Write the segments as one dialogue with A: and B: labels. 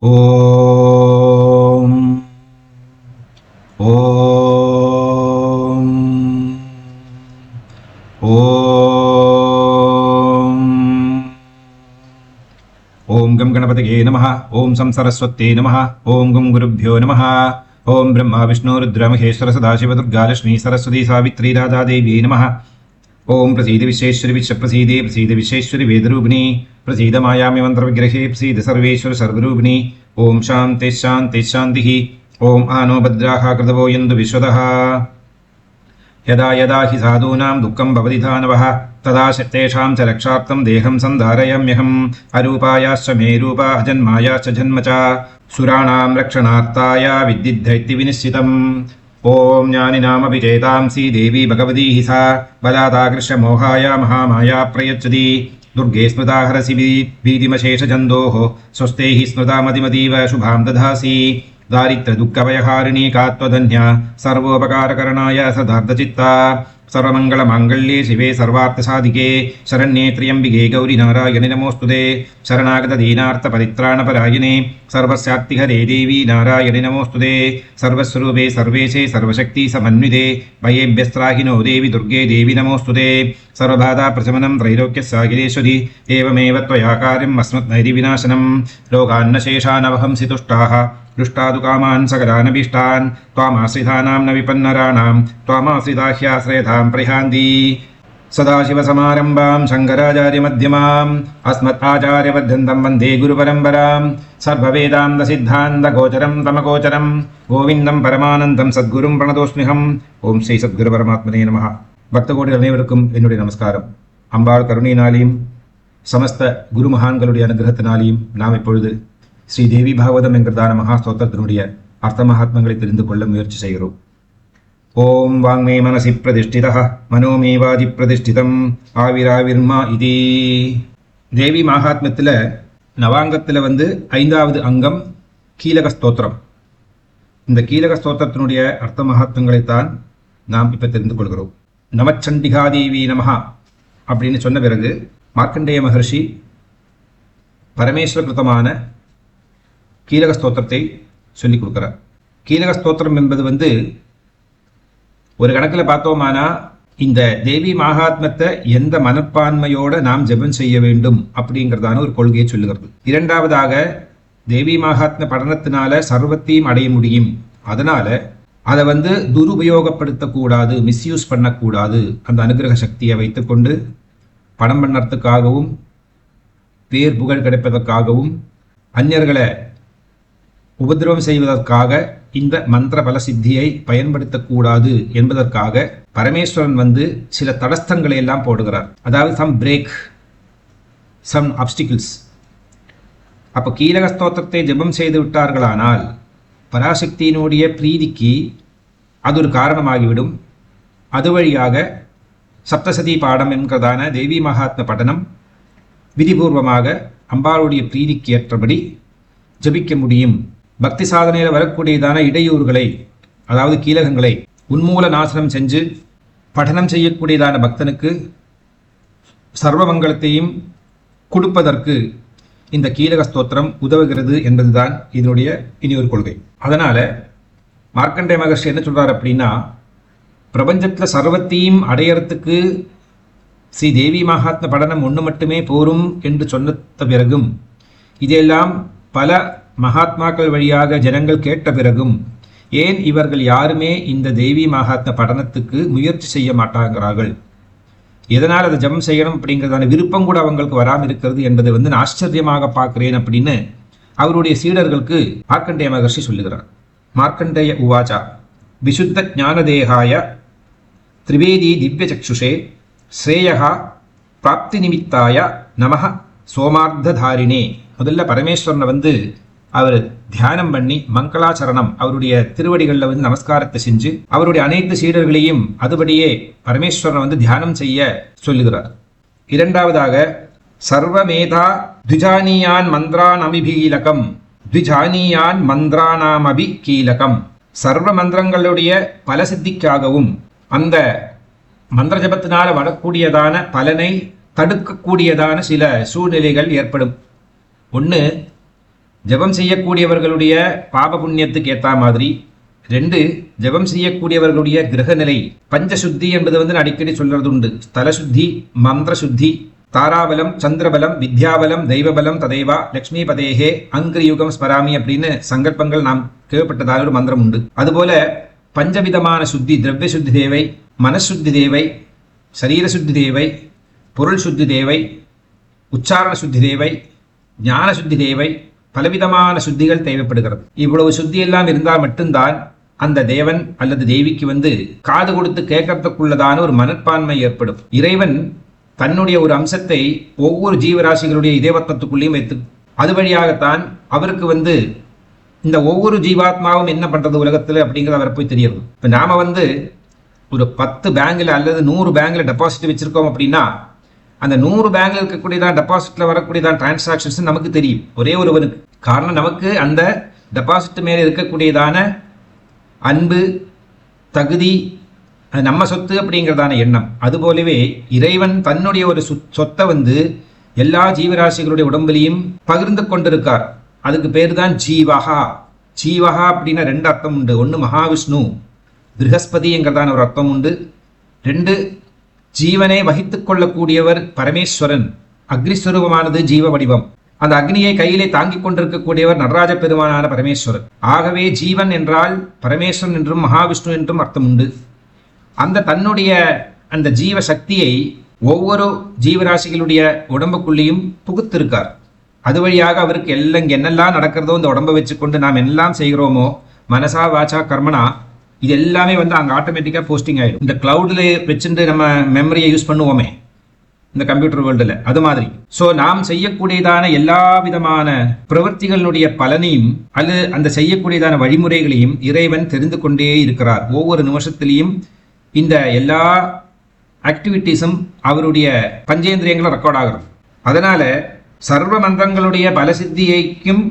A: ஓம் ஓம் ஓம் ஓம் come கணபதியே நமः. ஓம் some சரஸ்வத்யே நமः. ஓம் கம் குருभ्यो நமः. ஓம் பிரம்மா விஷ்ணு ருத்ர மகேஸ்வர சதாசிவ துர்கா லட்சுமி சரஸ்வதி சாவித்ரி ராதா தேவி நமः. ओम प्रसीद विश्वेश्वरि विश्व प्रसीदे प्रसीद विश्वेश्वरि वेदरूपिणी प्रसीद मायामि मंत्र विग्रहे प्रसीद सर्वेश्वर सर्वरूपिणी. ओम शांति शांति शांति. ओम आनो भद्राः कृतवो यन्तु विश्वतः. यदा यदा हि साधूनां दुःखं भवति दानवः तदा तेषां च रक्षार्थं देहं सन्धारयाम्यहम्. अरूपायाश्च मे रूपा अजन्मायाश्च जन्म च सुराणां रक्षणार्थाय विद्युद्धैति विनिश्चितम्. ओम ज्ञानिनामपि चेतांसि देवी भगवती हि सा बलादाकृष्य मोहाय महामाया प्रयच्छति. दुर्गे स्मृता हरसि भीतिमशेषजन्तोः स्वस्ते हि स्मृता मतिमतीव शुभां दधासि. दारिद्र्य दुःखभयहारिणी का त्वदन्या सर्वोपकारकरणाय सदार्धचित्ता. सर्वमङ्गलमाङ्गल्ये शिवे सर्वार्थसाधिके शरण्ये त्र्यम्बिके गौरि नारायणि नमोऽस्तुते. शरणागतदीनार्थपरित्राणपरायणे सर्वस्यात्तिहरे देवी नारायणि नमोऽस्तुते. सर्वस्वरूपे सर्वेशे सर्वशक्ति समन्विते भयेभ्यस्त्राहिनो देवी दुर्गे देवी नमोऽस्तुते. सर्वबाधाप्रशमनं त्रैलोक्यस्याखिलेश्वरि एवमेव त्वया कार्यम् अस्मद्नैरिविनाशनं. लोकान्नशेषानवहंसि तुष्टाः दुष्टादुकामान् सकलानभीष्टान् त्वामाश्रितानां न विपन्नराणां त्वामाश्रिता ह्याश्रयतां प्रयान्ति. सदाशिवसमारम्भां शङ्कराचार्यमध्यमाम् अस्मदाचार्यपर्यन्तं वन्दे गुरुपरम्परां. सर्ववेदान्तसिद्धान्तगोचरं तमगोचरं गोविन्दं परमानन्दं सद्गुरुं प्रणतोऽस्म्यहम्. ஓம் ஸ்ரீ சத்குரு பரமாத்மனே நமः. பக்தகோடிகள் அனைவருக்கும் என்னுடைய நமஸ்காரம். அம்பாள் கருணையினாலேயும் சமஸ்த குரு மகான்களுடைய அனுகிரகத்தினாலேயும் நாம் இப்பொழுது ஸ்ரீ தேவி பாகவதம் என்கிறதான மகா ஸ்தோத்திரத்தினுடைய அர்த்த மகாத்மங்களை தெரிந்து கொள்ள முயற்சி செய்கிறோம். ஓம் வாங்மே மனசி பிரதிஷ்டிதः மனோமே வாதி பிரதிஷ்டிதம் ஆவிராவிர்மா இதி. தேவி மகாத்மியத்தில் நவாங்கத்தில் ஐந்தாவது அங்கம் கீலக ஸ்தோத்திரம். இந்த கீலக ஸ்தோத்திரத்தினுடைய அர்த்த மகாத்மங்களைத்தான் நாம் இப்போ தெரிந்து கொள்கிறோம். நமச்சண்டிகா தேவி நமஹா அப்படின்னு சொன்ன பிறகு மார்க்கண்டேய மகர்ஷி பரமேஸ்வர கிருத்தமான கீலக ஸ்தோத்திரத்தை சொல்லிக் கொடுக்கிறார். கீலக ஸ்தோத்திரம் என்பது ஒரு கணக்கில் பார்த்தோமானா இந்த தேவி மகாத்மத்தை எந்த மனப்பான்மையோட நாம் ஜெபம் செய்ய வேண்டும் அப்படிங்கிறதான ஒரு கொள்கையை சொல்லுகிறது. இரண்டாவதாக தேவி மகாத்ம படனத்தினால சர்வத்தையும் அடைய முடியும். அதனால அதை துருபயோகப்படுத்தக்கூடாது, மிஸ்யூஸ் பண்ணக்கூடாது. அந்த அனுகிரக சக்தியை வைத்துக்கொண்டு பணம் பண்ணறதுக்காகவும் பேர் புகழ் கிடைப்பதற்காகவும் அந்நியர்களை உபதிரவம் செய்வதற்காக இந்த மந்திர பல சித்தியை பயன்படுத்தக்கூடாது என்பதற்காக பரமேஸ்வரன் சில தடஸ்தங்களை எல்லாம் போடுகிறார். அதாவது சம் பிரேக், சம் ஆப்ஸ்டிகிள்ஸ். அப்போ கீலக ஸ்தோத்திரத்தை ஜெபம் செய்து விட்டார்களானால் பராசக்தியினுடைய பிரீதிக்கு அது ஒரு காரணமாகிவிடும். அது வழியாக சப்தசதி பாடம் என்கிறதான தேவி மகாத்ம படனம் விதிபூர்வமாக அம்பாளுடைய பிரீதிக்கு ஏற்றபடி ஜபிக்க முடியும். பக்தி சாதனையில் வரக்கூடியதான இடையூறுகளை, அதாவது கீலகங்களை உன்மூல நாசனம் செஞ்சு படனம் செய்யக்கூடியதான பக்தனுக்கு சர்வமங்கலத்தையும் கொடுப்பதற்கு இந்த கீலக ஸ்தோத்திரம் உதவுகிறது என்பதுதான் இதனுடைய இனி ஒரு கொள்கை. அதனால மார்க்கண்டேய மகர்ஷி என்ன சொல்றார் அப்படின்னா, பிரபஞ்சத்தில் சர்வத்தையும் அடையறதுக்கு ஸ்ரீ தேவி மகாத்ம படனம் ஒன்று மட்டுமே போரும் என்று சொன்ன பிறகும், இதெல்லாம் பல மகாத்மாக்கள் வழியாக ஜனங்கள் கேட்ட பிறகும் ஏன் இவர்கள் யாருமே இந்த தேவி மகாத்ம படனத்துக்கு முயற்சி செய்ய மாட்டாங்கிறார்கள்? எதனால் அதை ஜபம் செய்யணும் அப்படிங்கிறதான விருப்பம் கூட அவங்களுக்கு வராமல் இருக்கிறது என்பதை நான் ஆச்சரியமாக பார்க்கிறேன் அப்படின்னு அவருடைய சீடர்களுக்கு மார்க்கண்டேய மகர்ஷி சொல்லுகிறார். மார்க்கண்டேய உவாச்சா விசுத்த ஞானதேகாய திரிவேதி திவ்ய சக்ஷுஷே ஸ்ரேயா பிராப்தி நிமித்தாய நமஹ சோமார்த்தாரிணே. முதல்ல பரமேஸ்வரனை அவர் தியானம் பண்ணி மங்களாச்சரணம், அவருடைய திருவடிகளில் நமஸ்காரத்தை செஞ்சு அவருடைய அனைத்து சீடர்களையும் அதுபடியே பரமேஸ்வரனை தியானம் செய்ய சொல்லுகிறார். இரண்டாவதாக சர்வமேதா த்விஜானியான் மந்திரானமிபீலகம் த்விஜானியான் மந்திரானாமபி கீலகம். சர்வ மந்திரங்களுடைய பல சித்திக்காகவும் அந்த மந்திர ஜபத்தினால வரக்கூடியதான பலனை தடுக்கக்கூடியதான சில சூழ்நிலைகள் ஏற்படும். ஒன்று, ஜபம் செய்யக்கூடியவர்களுடைய பாப புண்ணியத்துக்கு ஏற்ற மாதிரி. 2, ஜபம் செய்யக்கூடியவர்களுடைய கிரகநிலை. பஞ்சசுத்தி என்பது நான் அடிக்கடி சொல்றது உண்டு. ஸ்தல சுத்தி, மந்திர சுத்தி, தாராபலம், சந்திரபலம், வித்யாபலம், தெய்வபலம் ததைவா லக்ஷ்மி பதேகே அங்கிரியுகம் ஸ்மராமி அப்படின்னு சங்கல்பங்கள் நாம் கேள்விப்பட்டதாக ஒரு மந்திரம் உண்டு. அதுபோல பஞ்சவிதமான சுத்தி, திரவிய சுத்தி தேவை, மனசுத்தி தேவை, சரீர சுத்தி தேவை, பொருள் சுத்தி தேவை, உச்சாரண சுத்தி தேவை, ஞான சுத்தி தேவை, பலவிதமான சுத்திகள் தேவைப்படுகிறது. இவ்வளவு சுத்தி எல்லாம் இருந்தால் மட்டும்தான் அந்த தேவன் அல்லது தேவிக்கு காது கொடுத்து கேட்கறதுக்குள்ளதான ஒரு மனப்பான்மை ஏற்படும். இறைவன் தன்னுடைய ஒரு அம்சத்தை ஒவ்வொரு ஜீவராசிகளுடைய இதேவத்தத்துக்குள்ளேயும் வைத்து அது வழியாகத்தான் அவருக்கு இந்த ஒவ்வொரு ஜீவாத்மாவும் என்ன பண்றது உலகத்துல அப்படிங்கிறது அவரை போய் தெரியுது. இப்ப நாம ஒரு 10 பேங்க்ல அல்லது 100 பேங்க்ல டெபாசிட் வச்சிருக்கோம் அப்படின்னா அந்த 100 பேங்க்ல இருக்கக்கூடியதான் டெபாசிட்ல வரக்கூடியதான் டிரான்சாக்ஷன்ஸ் நமக்கு தெரியும் ஒரே ஒருவனுக்கு. காரணம் நமக்கு அந்த டெபாசிட் மேல இருக்கக்கூடியதான அன்பு, தகுதி, நம்ம சொத்து அப்படிங்கிறதான எண்ணம். அதுபோலவே இறைவன் தன்னுடைய ஒரு சொத்தை எல்லா ஜீவராசிகளுடைய உடம்புலையும் பகிர்ந்து கொண்டிருக்கார். அதுக்கு பேர் தான் ஜீவகா. ஜீவகா அப்படின்னா 2 அர்த்தம் உண்டு. 1 மகாவிஷ்ணு ப்ரஹஸ்பதிங்கிறதான ஒரு அர்த்தம் உண்டு. 2 ஜீவனை வகித்துக் கொள்ளக்கூடியவர் பரமேஸ்வரன். அக்னிஸ்வரூபமானது ஜீவ வடிவம். அந்த அக்னியை கையிலே தாங்கிக் கொண்டிருக்கக்கூடியவர் நடராஜ பெருமானான பரமேஸ்வரன். ஆகவே ஜீவன் என்றால் பரமேஸ்வரன் என்றும் மகாவிஷ்ணு என்றும் அர்த்தம் உண்டு. அந்த தன்னுடைய அந்த ஜீவ சக்தியை ஒவ்வொரு ஜீவராசிகளுடைய உடம்புக்குள்ளேயும் புகுத்திருக்கார். அது வழியாக அவருக்கு என்னெல்லாம் நடக்கிறதோ இந்த உடம்பை வச்சுக்கொண்டு நாம் எல்லாம் செய்கிறோமோ மனசா வாச்சா கர்மனா இது எல்லாமே அங்கே ஆட்டோமேட்டிக்காக போஸ்டிங் ஆகிடும். இந்த கிளவுடில் வச்சுட்டு நம்ம மெமரியை யூஸ் பண்ணுவோமே இந்த கம்ப்யூட்டர் வேர்ல்டில், அது மாதிரி. ஸோ நாம் செய்யக்கூடியதான எல்லா விதமான பிரவர்த்திகளுடைய பலனையும் அல்லது அந்த செய்யக்கூடியதான வழிமுறைகளையும் இறைவன் தெரிந்து கொண்டே இருக்கிறார். ஒவ்வொரு நிமிஷத்திலையும் இந்த எல்லா ஆக்டிவிட்டீஸும் அவருடைய பஞ்சேந்திரியங்களும் ரெக்கார்ட் ஆகிறது. அதனால சர்வ மந்திரங்களுடைய பலசித்தியைக்கும்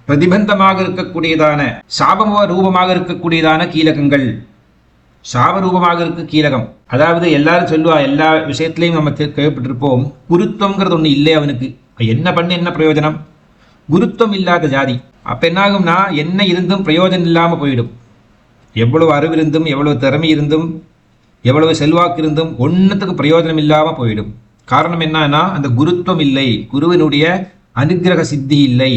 A: பிரதிபந்தமாக இருக்கக்கூடியதான சாபம ரூபமாக இருக்கக்கூடியதான கீலகங்கள். சாபரூபமாக இருக்கு கீலகம். அதாவது எல்லாரும் சொல்லுவா, எல்லா விஷயத்திலையும் நம்ம கேள்விப்பட்டிருப்போம், குருத்துவங்கிறது ஒண்ணு இல்லை அவனுக்கு. என்ன பண்ண என்ன பிரயோஜனம்? குருத்துவம் இல்லாத ஜாதி. அப்ப என்னாகும்னா என்ன இருந்தும் பிரயோஜனம் இல்லாம போயிடும். எவ்வளவு அறிவு இருந்தும் எவ்வளவு திறமை இருந்தும் எவ்வளவு செல்வாக்கு இருந்தும் ஒன்னுத்துக்கு பிரயோஜனம் இல்லாம போயிடும். காரணம் என்னன்னா அந்த குருத்துவம் இல்லை, குருவினுடைய அனுகிரக சித்தி இல்லை.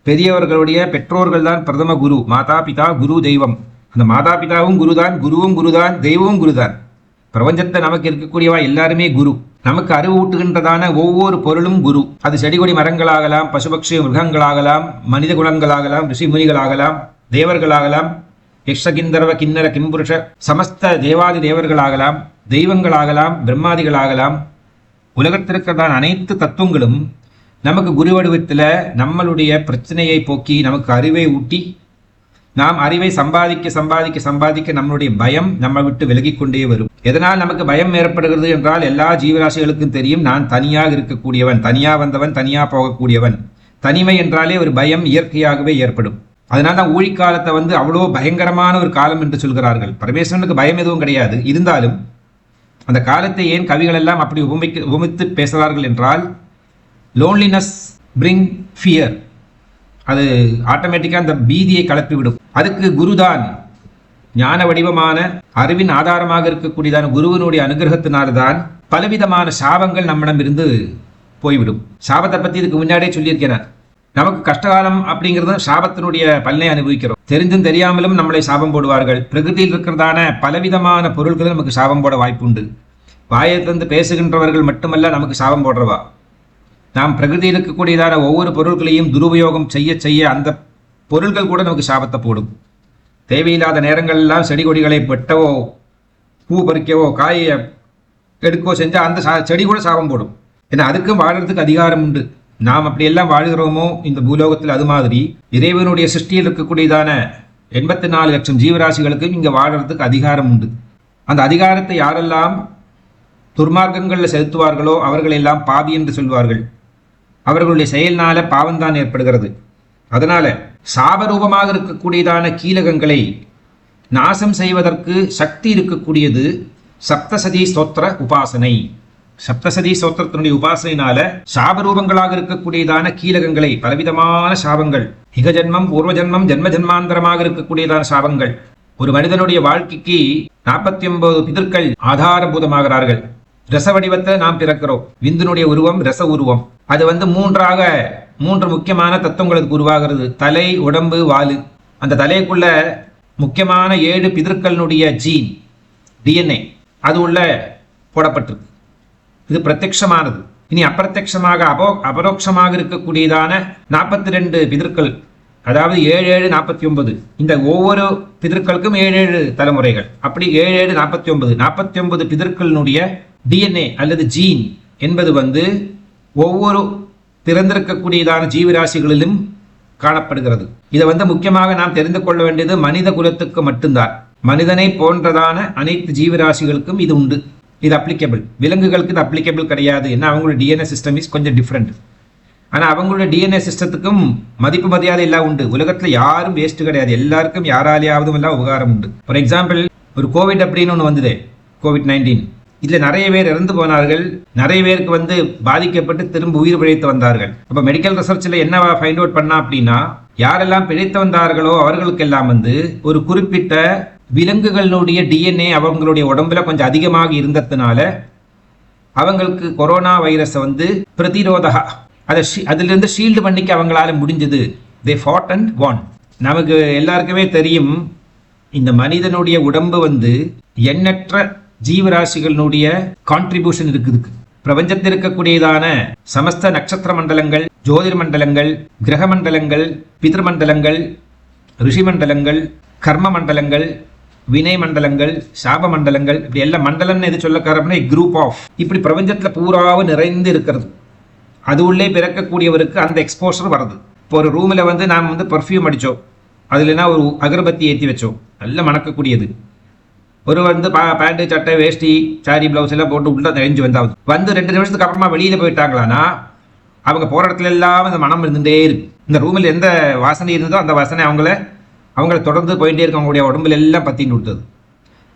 A: பெரியவர்களுடைய பெற்றோர்கள் தான் பிரதம குரு. மாதா பிதா குரு தெய்வம். அந்த மாதா பிதாவும் குருதான், குருவும் குருதான், தெய்வமும் குருதான். பிரபஞ்சத்தை நமக்கு இருக்கக்கூடியவா எல்லாருமே குரு. நமக்கு அறிவு ஊட்டுகின்றதான ஒவ்வொரு பொருளும் குரு. அது செடி கொடி மரங்களாகலாம், பசுபக்ஷி மிருகங்களாகலாம், மனித குலங்களாகலாம், ரிஷி முனிகளாகலாம், தேவர்களாகலாம், யக்ஷகிந்தர்வ கிண்ணர கிம்புருஷ சமஸ்த தேவாதி தேவர்களாகலாம், தெய்வங்களாகலாம், பிரம்மாதிகளாகலாம். உலகத்திற்கிறதான அனைத்து தத்துவங்களும் நமக்கு குரு வடிவத்தில் நம்மளுடைய பிரச்சனையை போக்கி நமக்கு அறிவை ஊட்டி நாம் அறிவை சம்பாதிக்க சம்பாதிக்க சம்பாதிக்க நம்மளுடைய பயம் நம்ம விட்டு விலகி கொண்டே வரும். எதனால் நமக்கு பயம் ஏற்படுகிறது என்றால் எல்லா ஜீவராசிகளுக்கும் தெரியும் நான் தனியாக இருக்கக்கூடியவன், தனியா வந்தவன், தனியா போகக்கூடியவன். தனிமை என்றாலே ஒரு பயம் இயற்கையாகவே ஏற்படும். அதனால தான் ஊழிக்காலத்தை அவ்வளோ பயங்கரமான ஒரு காலம் என்று சொல்கிறார்கள். பரமேஸ்வரனுக்கு பயம் எதுவும் கிடையாது. இருந்தாலும் அந்த காலத்தை ஏன் கவிகள் எல்லாம் அப்படி உபமித்து பேசுகிறார்கள் என்றால் லோன்லினஸ் பிரிங் ஃபியர். அது ஆட்டோமேட்டிக்காக அந்த பீதியை கலப்பிவிடும். அதுக்கு குருதான் ஞான வடிவமான அறிவின் ஆதாரமாக இருக்கக்கூடியதான குருவினுடைய அனுகிரகத்தினால்தான் பலவிதமான சாபங்கள் நம்மிடம் இருந்து போய்விடும். சாபத்தை பற்றி இதுக்கு முன்னாடியே சொல்லியிருக்கேன். நமக்கு கஷ்டகாலம் அப்படிங்கிறது சாபத்தினுடைய பலனை அனுபவிக்கிறோம். தெரிந்தும் தெரியாமலும் நம்மளை சாபம் போடுவார்கள். பிரகிருதியில் இருக்கிறதான பலவிதமான பொருட்களும் நமக்கு சாபம் போட வாய்ப்பு உண்டு. வாயத்திலிருந்து பேசுகின்றவர்கள் மட்டுமல்ல நமக்கு சாபம் போடுறவா. நாம் பிரகிருதியில் இருக்கக்கூடியதான ஒவ்வொரு பொருட்களையும் துருபயோகம் செய்ய செய்ய அந்த பொருள்கள் கூட நமக்கு சாபத்தை போடும். தேவையில்லாத நேரங்கள் எல்லாம் செடி கொடிகளை வெட்டவோ பூ பறிக்கவோ காயை எடுக்கவோ செஞ்சால் அந்த செடி கூட சாபம் போடும். ஏன்னா அதுக்கும் வாழறதுக்கு அதிகாரம் உண்டு. நாம் அப்படியெல்லாம் வாழுகிறோமோ இந்த பூலோகத்தில், அது மாதிரி இறைவனுடைய சிருஷ்டியில் இருக்கக்கூடியதான 84 லட்சம் ஜீவராசிகளுக்கு இங்கே வாழறதுக்கு அதிகாரம் உண்டு. அந்த அதிகாரத்தை யாரெல்லாம் துர்மார்க்கங்களில் செலுத்துவார்களோ அவர்களெல்லாம் பாவி என்று சொல்வார்கள். அவர்களுடைய செயல்னால பாவம்தான் ஏற்படுகிறது. அதனால சாபரூபமாக இருக்கக்கூடியதான கீலகங்களை நாசம் செய்வதற்கு சக்தி இருக்கக்கூடியது சப்தசதி ஸ்தோத்திர உபாசனை. சப்தசதி ஸ்தோத்திரத்தினுடைய உபாசனையினால சாபரூபங்களாக இருக்கக்கூடியதான கீலகங்களை, பலவிதமான சாபங்கள், இகஜன்மம், பூர்வ ஜன்மம், ஜென்ம ஜன்மாந்தரமாக இருக்கக்கூடியதான சாபங்கள், ஒரு மனிதனுடைய வாழ்க்கைக்கு 49 பிதர்கள் ஆதாரபூதமாகிறார்கள். ரச வடிவத்தில் நாம் பிறக்கிறோம். விந்துனுடைய உருவம் ரச உருவம். அது மூன்று முக்கியமான தத்துவங்களுக்கு உருவாகிறது. தலை, உடம்பு, வாலு. அந்த தலைக்குள்ள முக்கியமான 7 பிதர்களுடைய ஜீன், டிஎன்ஏ அது உள்ள போடப்பட்டிருக்கு. இது பிரத்யக்ஷமானது. இனி அப்பிரத்யக்ஷமாக அபரோக்ஷமாக இருக்கக்கூடியதான 42 பிதர்கள், அதாவது 7 7 49. இந்த ஒவ்வொரு பிதர்களுக்கும் 7 தலைமுறைகள். அப்படி 7 7 49 பிதர்களுடைய டிஎன்ஏ அல்லது ஜீன் என்பது ஒவ்வொரு பிறந்திருக்கக்கூடியதான ஜீவராசிகளிலும் காணப்படுகிறது. இதை முக்கியமாக நாம் தெரிந்து கொள்ள வேண்டியது மனித குலத்துக்கு மட்டும்தான். மனிதனை போன்றதான அனைத்து ஜீவராசிகளுக்கும் இது உண்டு. இது அப்ளிகபிள். விலங்குகளுக்கு இது அப்ளிகபிள் கிடையாது. ஏன்னா அவங்களோட டிஎன்ஏ சிஸ்டம் இஸ் கொஞ்சம் டிஃப்ரெண்ட். ஆனால் அவங்களோட டிஎன்ஏ சிஸ்டத்துக்கும் மதிப்பு மரியாதை எல்லாம் உண்டு. உலகத்தில் யாரும் வேஸ்ட் கிடையாது. எல்லாருக்கும் யாராலேயாவதும் எல்லாம் உபகாரம் உண்டு. ஃபார் எக்ஸாம்பிள், ஒரு கோவிட் அப்படின்னு ஒன்று வந்தது, COVID-19. இதில் நிறைய பேர் இறந்து போனார்கள். நிறைய பேருக்கு பாதிக்கப்பட்டு திரும்ப உயிர் பிழைத்து வந்தார்கள். அப்போ மெடிக்கல் ரிசர்ச்சில் என்ன ஃபைண்ட் அவுட் பண்ணா அப்படின்னா, யாரெல்லாம் பிழைத்து வந்தார்களோ அவர்களுக்கெல்லாம் ஒரு குறிப்பிட்ட விலங்குகளுடைய டிஎன்ஏ அவங்களுடைய உடம்புல கொஞ்சம் அதிகமாக இருந்ததுனால அவங்களுக்கு கொரோனா வைரஸை பிரதிரோதக அதிலிருந்து ஷீல்டு பண்ணிக்க அவங்களால முடிஞ்சது. தே ஃபாட் அண்ட் வான். நமக்கு எல்லாருக்குமே தெரியும், இந்த மனிதனுடைய உடம்பு எண்ணற்ற ஜீவராசிகளுடைய கான்ட்ரிபியூஷன் இருக்குது. பிரபஞ்சத்தில் இருக்கக்கூடியதான சமஸ்த நட்சத்திர மண்டலங்கள், ஜோதிர் மண்டலங்கள், கிரக மண்டலங்கள், பிதர் மண்டலங்கள், ரிஷி மண்டலங்கள், கர்ம மண்டலங்கள், வினை மண்டலங்கள், சாப மண்டலங்கள், இப்படி எல்லாம் மண்டலம்னு எது சொல்லக்காரம்னா குரூப் ஆஃப், இப்படி பிரபஞ்சத்தில் பூராவும் நிறைந்து இருக்கிறது. அது உள்ளே பிறக்கக்கூடியவருக்கு அந்த எக்ஸ்போஷர் வருது. இப்போ ஒரு ரூமில் நாம் பர்ஃப்யூம் அடித்தோம், அதுலனா ஒரு அகர்பத்தி ஏற்றி வச்சோம், நல்லா மணக்கக்கூடியது. ஒரு பேண்ட்டு, சட்டை, வேஷ்டி, சாரி, பிளவுஸ் எல்லாம் போட்டு உள்ள நெஞ்சு 2 நிமிஷத்துக்கு அப்புறமா வெளியில் போயிட்டாங்களான்னா அவங்க போகிற இடத்துல எல்லாம் அந்த மனம் இருந்துகிட்டே இருக்கு. இந்த ரூமில் எந்த வாசனை இருந்ததோ அந்த வாசனை அவங்கள தொடர்ந்து போயிட்டே இருக்கு. அவங்களுடைய உடம்புல எல்லாம் பத்தின்னு விட்டது.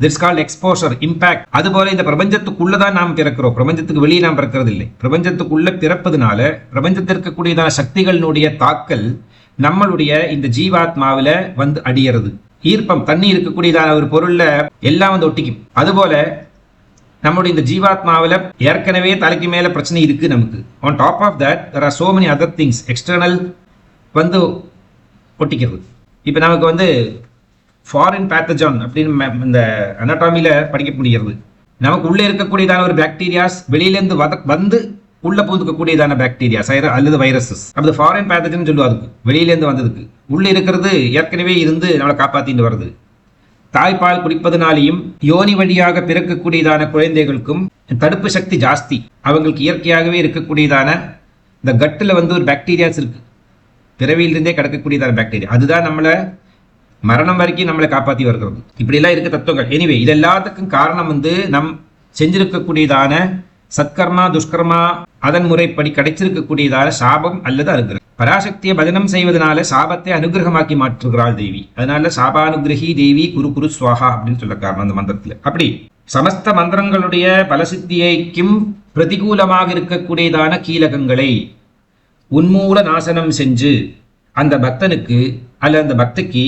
A: திட்ஸ் கால்ட் எக்ஸ்போஷர், இம்பாக்ட். அதுபோல இந்த பிரபஞ்சத்துக்குள்ளதான் நாம் பிறக்கிறோம். பிரபஞ்சத்துக்கு வெளியே நாம் பிறக்கிறது இல்லை. பிரபஞ்சத்துக்குள்ள பிறப்பதுனால பிரபஞ்சத்தில் இருக்கக்கூடியதான சக்திகளினுடைய தாக்கல் நம்மளுடைய இந்த ஜீவாத்மாவில அடியறது. ஈர்ப்பம், தண்ணி இருக்கக்கூடியதான ஒரு பொருள்ல எல்லாம் ஒட்டிக்கும். அதுபோல நம்முடைய இந்த ஜீவாத்மாவில ஏற்கனவே தலைக்கு மேல பிரச்சனை இருக்கு நமக்கு. On top of that there are so many other things external ஒட்டிக்கிறது. இப்போ நமக்கு ஃபாரின் பேத்தஜன் அப்படின்னு இந்த அனாட்டாமியில படிக்க முடிகிறது. நமக்கு உள்ளே இருக்கக்கூடியதான ஒரு பாக்டீரியாஸ் வெளியிலேருந்து உள்ள பூந்துக்கக்கூடியதான பாக்டீரியாஸ் அல்லது வைரஸஸ், அப்படி ஃபாரின் பேத்தஜன் சொல்லுவாங்க. வெளியிலேருந்து வந்ததுக்கு உள்ளே இருக்கிறது ஏற்கனவே இருந்து நம்மளை காப்பாற்றிட்டு வருது. தாய்ப்பால் குடிப்பதனாலையும் யோனி வழியாக பிறக்கக்கூடியதான குழந்தைகளுக்கும் தடுப்பு சக்தி ஜாஸ்தி. அவங்களுக்கு இயற்கையாகவே இருக்கக்கூடியதான இந்த கட்டில் ஒரு பாக்டீரியாஸ் இருக்கு, பிறவியிலிருந்தே கிடக்கக்கூடியதான பாக்டீரியா. அதுதான் நம்மளை மரணம் வரைக்கும் நம்மளை காப்பாற்றி வருகிறது. இப்படிலாம் இருக்க தத்துவங்கள். எனிவே, இது எல்லாத்துக்கும் காரணம் நம் செஞ்சிருக்கக்கூடியதான சத்கர்மா, துஷ்கர்மா, அதன் முறைப்படி கிடைச்சிருக்கக்கூடியதான சாபம் அல்லது அனுகிரகம். பராசக்தியை பஜனம் செய்வதனால சாபத்தை அனுகிரகமாக்கி மாற்றுகிறாள் தேவி. அதனால சாபானுகிரகி தேவி குரு குரு சுவாகா அப்படின்னு சொல்ல காரணம் அந்த மந்திரத்துல. அப்படி சமஸ்த மந்திரங்களுடைய பலசித்தியைக்கும் பிரதிகூலமாக இருக்கக்கூடியதான கீலகங்களை உன்மூல நாசனம் செஞ்சு அந்த பக்தனுக்கு அல்ல அந்த பக்திக்கு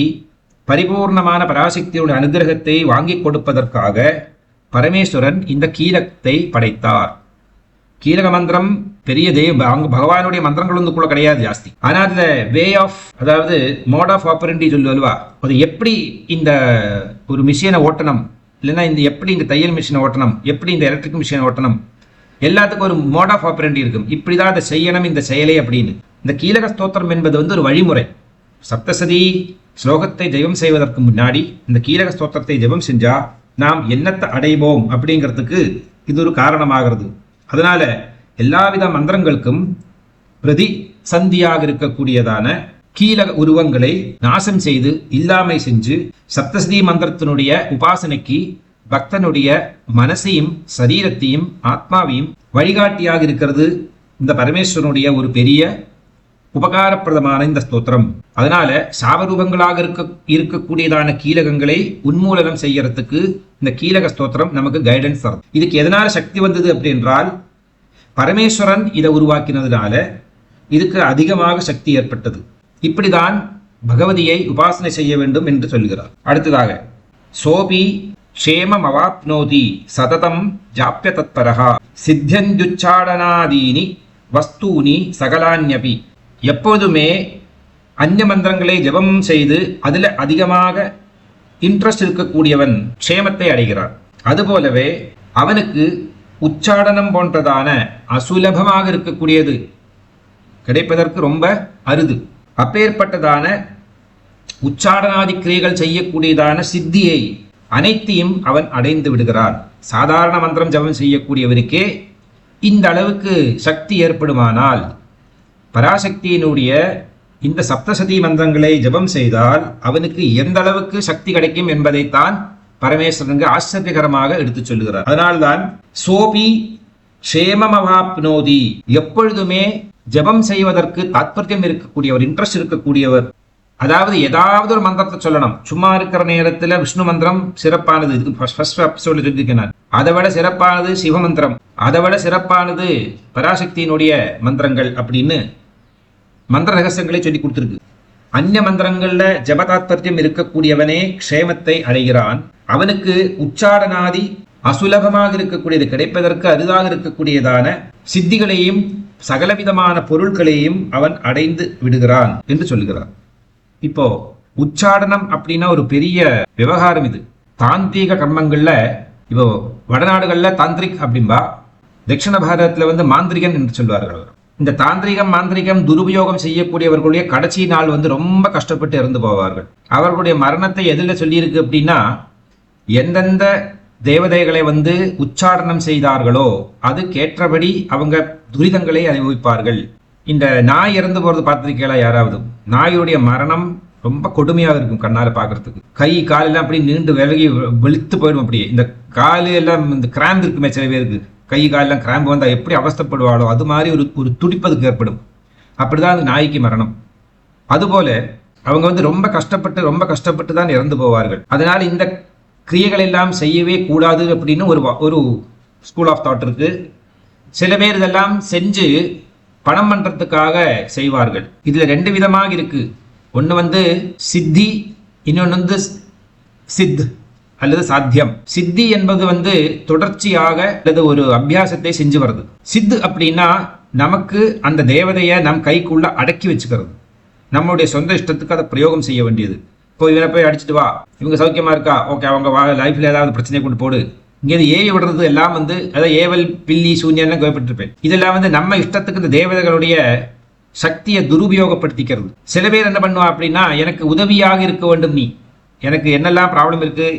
A: பரிபூர்ணமான பராசக்தியோட அனுகிரகத்தை வாங்கி கொடுப்பதற்காக பரமேஸ்வரன் இந்த கீலகத்தை படைத்தார். கீலக மந்திரம் பெரிய பகவானுடைய மந்திரங்கள் கூட கிடையாது ஜாஸ்தி. ஆனா அதுல வே ஆஃப், அதாவது மோட் ஆஃப் ஆப்பரண்டி சொல்லுவா, அது எப்படி இந்த ஒரு மிஷினை ஓட்டணும், இல்லைன்னா இந்த எப்படி இந்த தையல் மிஷினை ஓட்டணும், எப்படி இந்த எலக்ட்ரிக் மிஷினை ஓட்டணும், எல்லாத்துக்கும் ஒரு மோட் ஆஃப் ஆப்பரண்டி இருக்கும். இப்படிதான் அதை செய்யணும் இந்த செயலை அப்படின்னு. இந்த கீலக ஸ்தோத்திரம் என்பது ஒரு வழிமுறை. சப்தசதி ஸ்லோகத்தை ஜெபம் செய்வதற்கு முன்னாடி இந்த கீலக ஸ்தோத்திரத்தை ஜெபம் செஞ்சா நாம் என்னத்தை அடைவோம் அப்படிங்கிறதுக்கு இது ஒரு காரணமாகிறது. அதனால எல்லாவித மந்திரங்களுக்கும் பிரதி சந்தியாக இருக்கக்கூடியதான கீலக உருவங்களை நாசம் செய்து இல்லாமை செஞ்சு சப்தசதி மந்திரத்தினுடைய உபாசனைக்கு பக்தனுடைய மனசையும் சரீரத்தையும் ஆத்மாவையும் வழிகாட்டியாக இருக்கிறது இந்த பரமேஸ்வரனுடைய ஒரு பெரிய உபகாரப்பிரதமான இந்த ஸ்தோத்திரம். அதனால சாபரூபங்களாக இருக்கக்கூடியதான கீலகங்களை உன்மூலனம் செய்யறதுக்கு இந்த கீலக ஸ்தோத்திரம் நமக்கு கைடன்ஸ் தரும். இதுக்கு எதனால சக்தி வந்தது அப்படின்றால் பரமேஸ்வரன் இதை உருவாக்கினதுனால இதுக்கு அதிகமாக சக்தி ஏற்பட்டது. இப்படிதான் பகவதியை உபாசனை செய்ய வேண்டும் என்று சொல்கிறார். அடுத்ததாக சோபி க்ஷேமம் அவாப்னோதி சததம் ஜாப்ய தத்பரஹா சித்தியஞ்சுச்சாடனாதீனி வஸ்தூனி சகலான்யபி. எப்போதுமே அந்நிய மந்திரங்களை ஜபம் செய்து அதில் அதிகமாக இன்ட்ரெஸ்ட் இருக்கக்கூடியவன் க்ஷேமத்தை அடைகிறான். அதுபோலவே அவனுக்கு உச்சாடனம் போன்றதான அசுலபமாக இருக்கக்கூடியது கிடைப்பதற்கு ரொம்ப அரிது. அப்பேற்பட்டதான உச்சாடனாதி கிரியைகள் செய்யக்கூடியதான சித்தியை அனைத்தையும் அவன் அடைந்து விடுகிறான். சாதாரண மந்திரம் ஜபம் செய்யக்கூடியவனுக்கே இந்த அளவுக்கு சக்தி ஏற்படுமானால் பராசக்தியினுடைய இந்த சப்தசதி மந்திரங்களை ஜபம் செய்தால் அவனுக்கு எந்த அளவுக்கு சக்தி கிடைக்கும் என்பதைத்தான் பரமேஸ்வரனுக்கு ஆச்சரியகரமாக எடுத்து சொல்லுகிறார். அதனால்தான் சோபி க்ஷேமமவாப்னோதி, எப்பொழுதுமே ஜபம் செய்வதற்கு தாத்பரியம் இருக்கக்கூடியவர், இன்ட்ரெஸ்ட் இருக்கக்கூடியவர். அதாவது ஏதாவது ஒரு மந்திரத்தை சொல்லணும். சும்மா இருக்கிற நேரத்தில் விஷ்ணு மந்திரம் சிறப்பானது. இதுக்கு ஃபர்ஸ்ட் எபிசோட்ல சொல்லியிருக்கேன் நான். அதை விட சிறப்பானது சிவமந்திரம், அதை விட சிறப்பானது பராசக்தியினுடைய மந்திரங்கள் அப்படின்னு மந்திர ரகசியங்களை சொல்லி கொடுத்துருக்கு. அந்நிய மந்திரங்கள்ல ஜப தாத்பரியம் இருக்கக்கூடியவனே க்ஷேமத்தை அடைகிறான். அவனுக்கு உச்சாடனாதி அசுலபமாக இருக்கக்கூடியது, கிடைப்பதற்கு அரிதாக இருக்கக்கூடியதான சித்திகளையும் சகலவிதமான பொருட்களையும் அவன் அடைந்து விடுகிறான் என்று சொல்லுகிறார். இப்போ உச்சாடனம் அப்படின்னா ஒரு பெரிய விவகாரம். இது தாந்திரிக கர்மங்கள்ல இப்போ வடநாடுகள்ல தாந்திரிக் அப்படின்பா, தட்சிண பாரதத்துல மாந்திரிகன் என்று சொல்வார்கள். இந்த தாந்திரிகம் மாந்திரிகம் துருபயோகம் செய்யக்கூடியவர்களுடைய கடைசி நாள் ரொம்ப கஷ்டப்பட்டு இறந்து போவார்கள். அவர்களுடைய மரணத்தை எதில் சொல்லியிருக்கு அப்படின்னா, எந்தெந்த தேவதைகளை உச்சாடனம் செய்தார்களோ அதுக்கேற்றபடி அவங்க துரிதங்களை அனுபவிப்பார்கள். இந்த நாய் இறந்து போறது பார்த்திருக்கீங்களா யாராவது? நாயுடைய மரணம் ரொம்ப கொடுமையாக இருக்கும் கண்ணால பாக்குறதுக்கு. கை காலெல்லாம் அப்படி நீண்டு விலகி வெளுத்து போயிடும். அப்படியே இந்த காலு எல்லாம் இந்த கிராம்பு இருக்குமே சில பேருக்கு, கை காலெல்லாம் கிராம்பு வந்தால் எப்படி அவஸ்தப்படுவாளோ அது மாதிரி ஒரு துடிப்பதுக்கு ஏற்படும். அப்படிதான் அந்த நாய்க்கு மரணம். அதுபோல அவங்க ரொம்ப கஷ்டப்பட்டு தான் இறந்து போவார்கள். அதனால இந்த கிரியைகள் எல்லாம் செய்யவே கூடாது அப்படின்னு ஒரு ஸ்கூல் ஆஃப் தாட் இருக்கு. சில பேர் இதெல்லாம் செஞ்சு பணம் பண்றதுக்காக செய்வார்கள். இதுல ரெண்டு விதமாக இருக்கு. ஒன்று சித்தி, இன்னொன்று சித் அல்லது சாத்தியம். சித்தி என்பது தொடர்ச்சியாக அல்லது ஒரு அபியாசத்தை செஞ்சு வருது. சித்து அப்படின்னா நமக்கு அந்த தேவதையை நம் கைக்குள்ள அடக்கி வச்சுக்கிறது, நம்மளுடைய சொந்த இஷ்டத்துக்கு அதை பிரயோகம் செய்ய வேண்டியது. இப்போ இவனை போய் அடிச்சுட்டு வா, இவங்க சௌக்கியமா இருக்கா, ஓகே, அவங்க லைஃப்ல ஏதாவது பிரச்சனை கொண்டு போடு, இங்கே ஏவி விடுறது எல்லாம் அதாவது ஏவல் பில்லி சூன்யம்லாம் கேள்விப்பட்டிருப்பேன். இதெல்லாம் நம்ம இஷ்டத்துக்கு இந்த தேவதைகளுடைய சக்தியை துருபயோகப்படுத்திக்கிறது. சில பேர் என்ன பண்ணுவா அப்படின்னா, எனக்கு உதவியாக இருக்க வேண்டும், நீ எனக்கு என்னெல்லாம் ப்ராப்ளம் இருக்கு.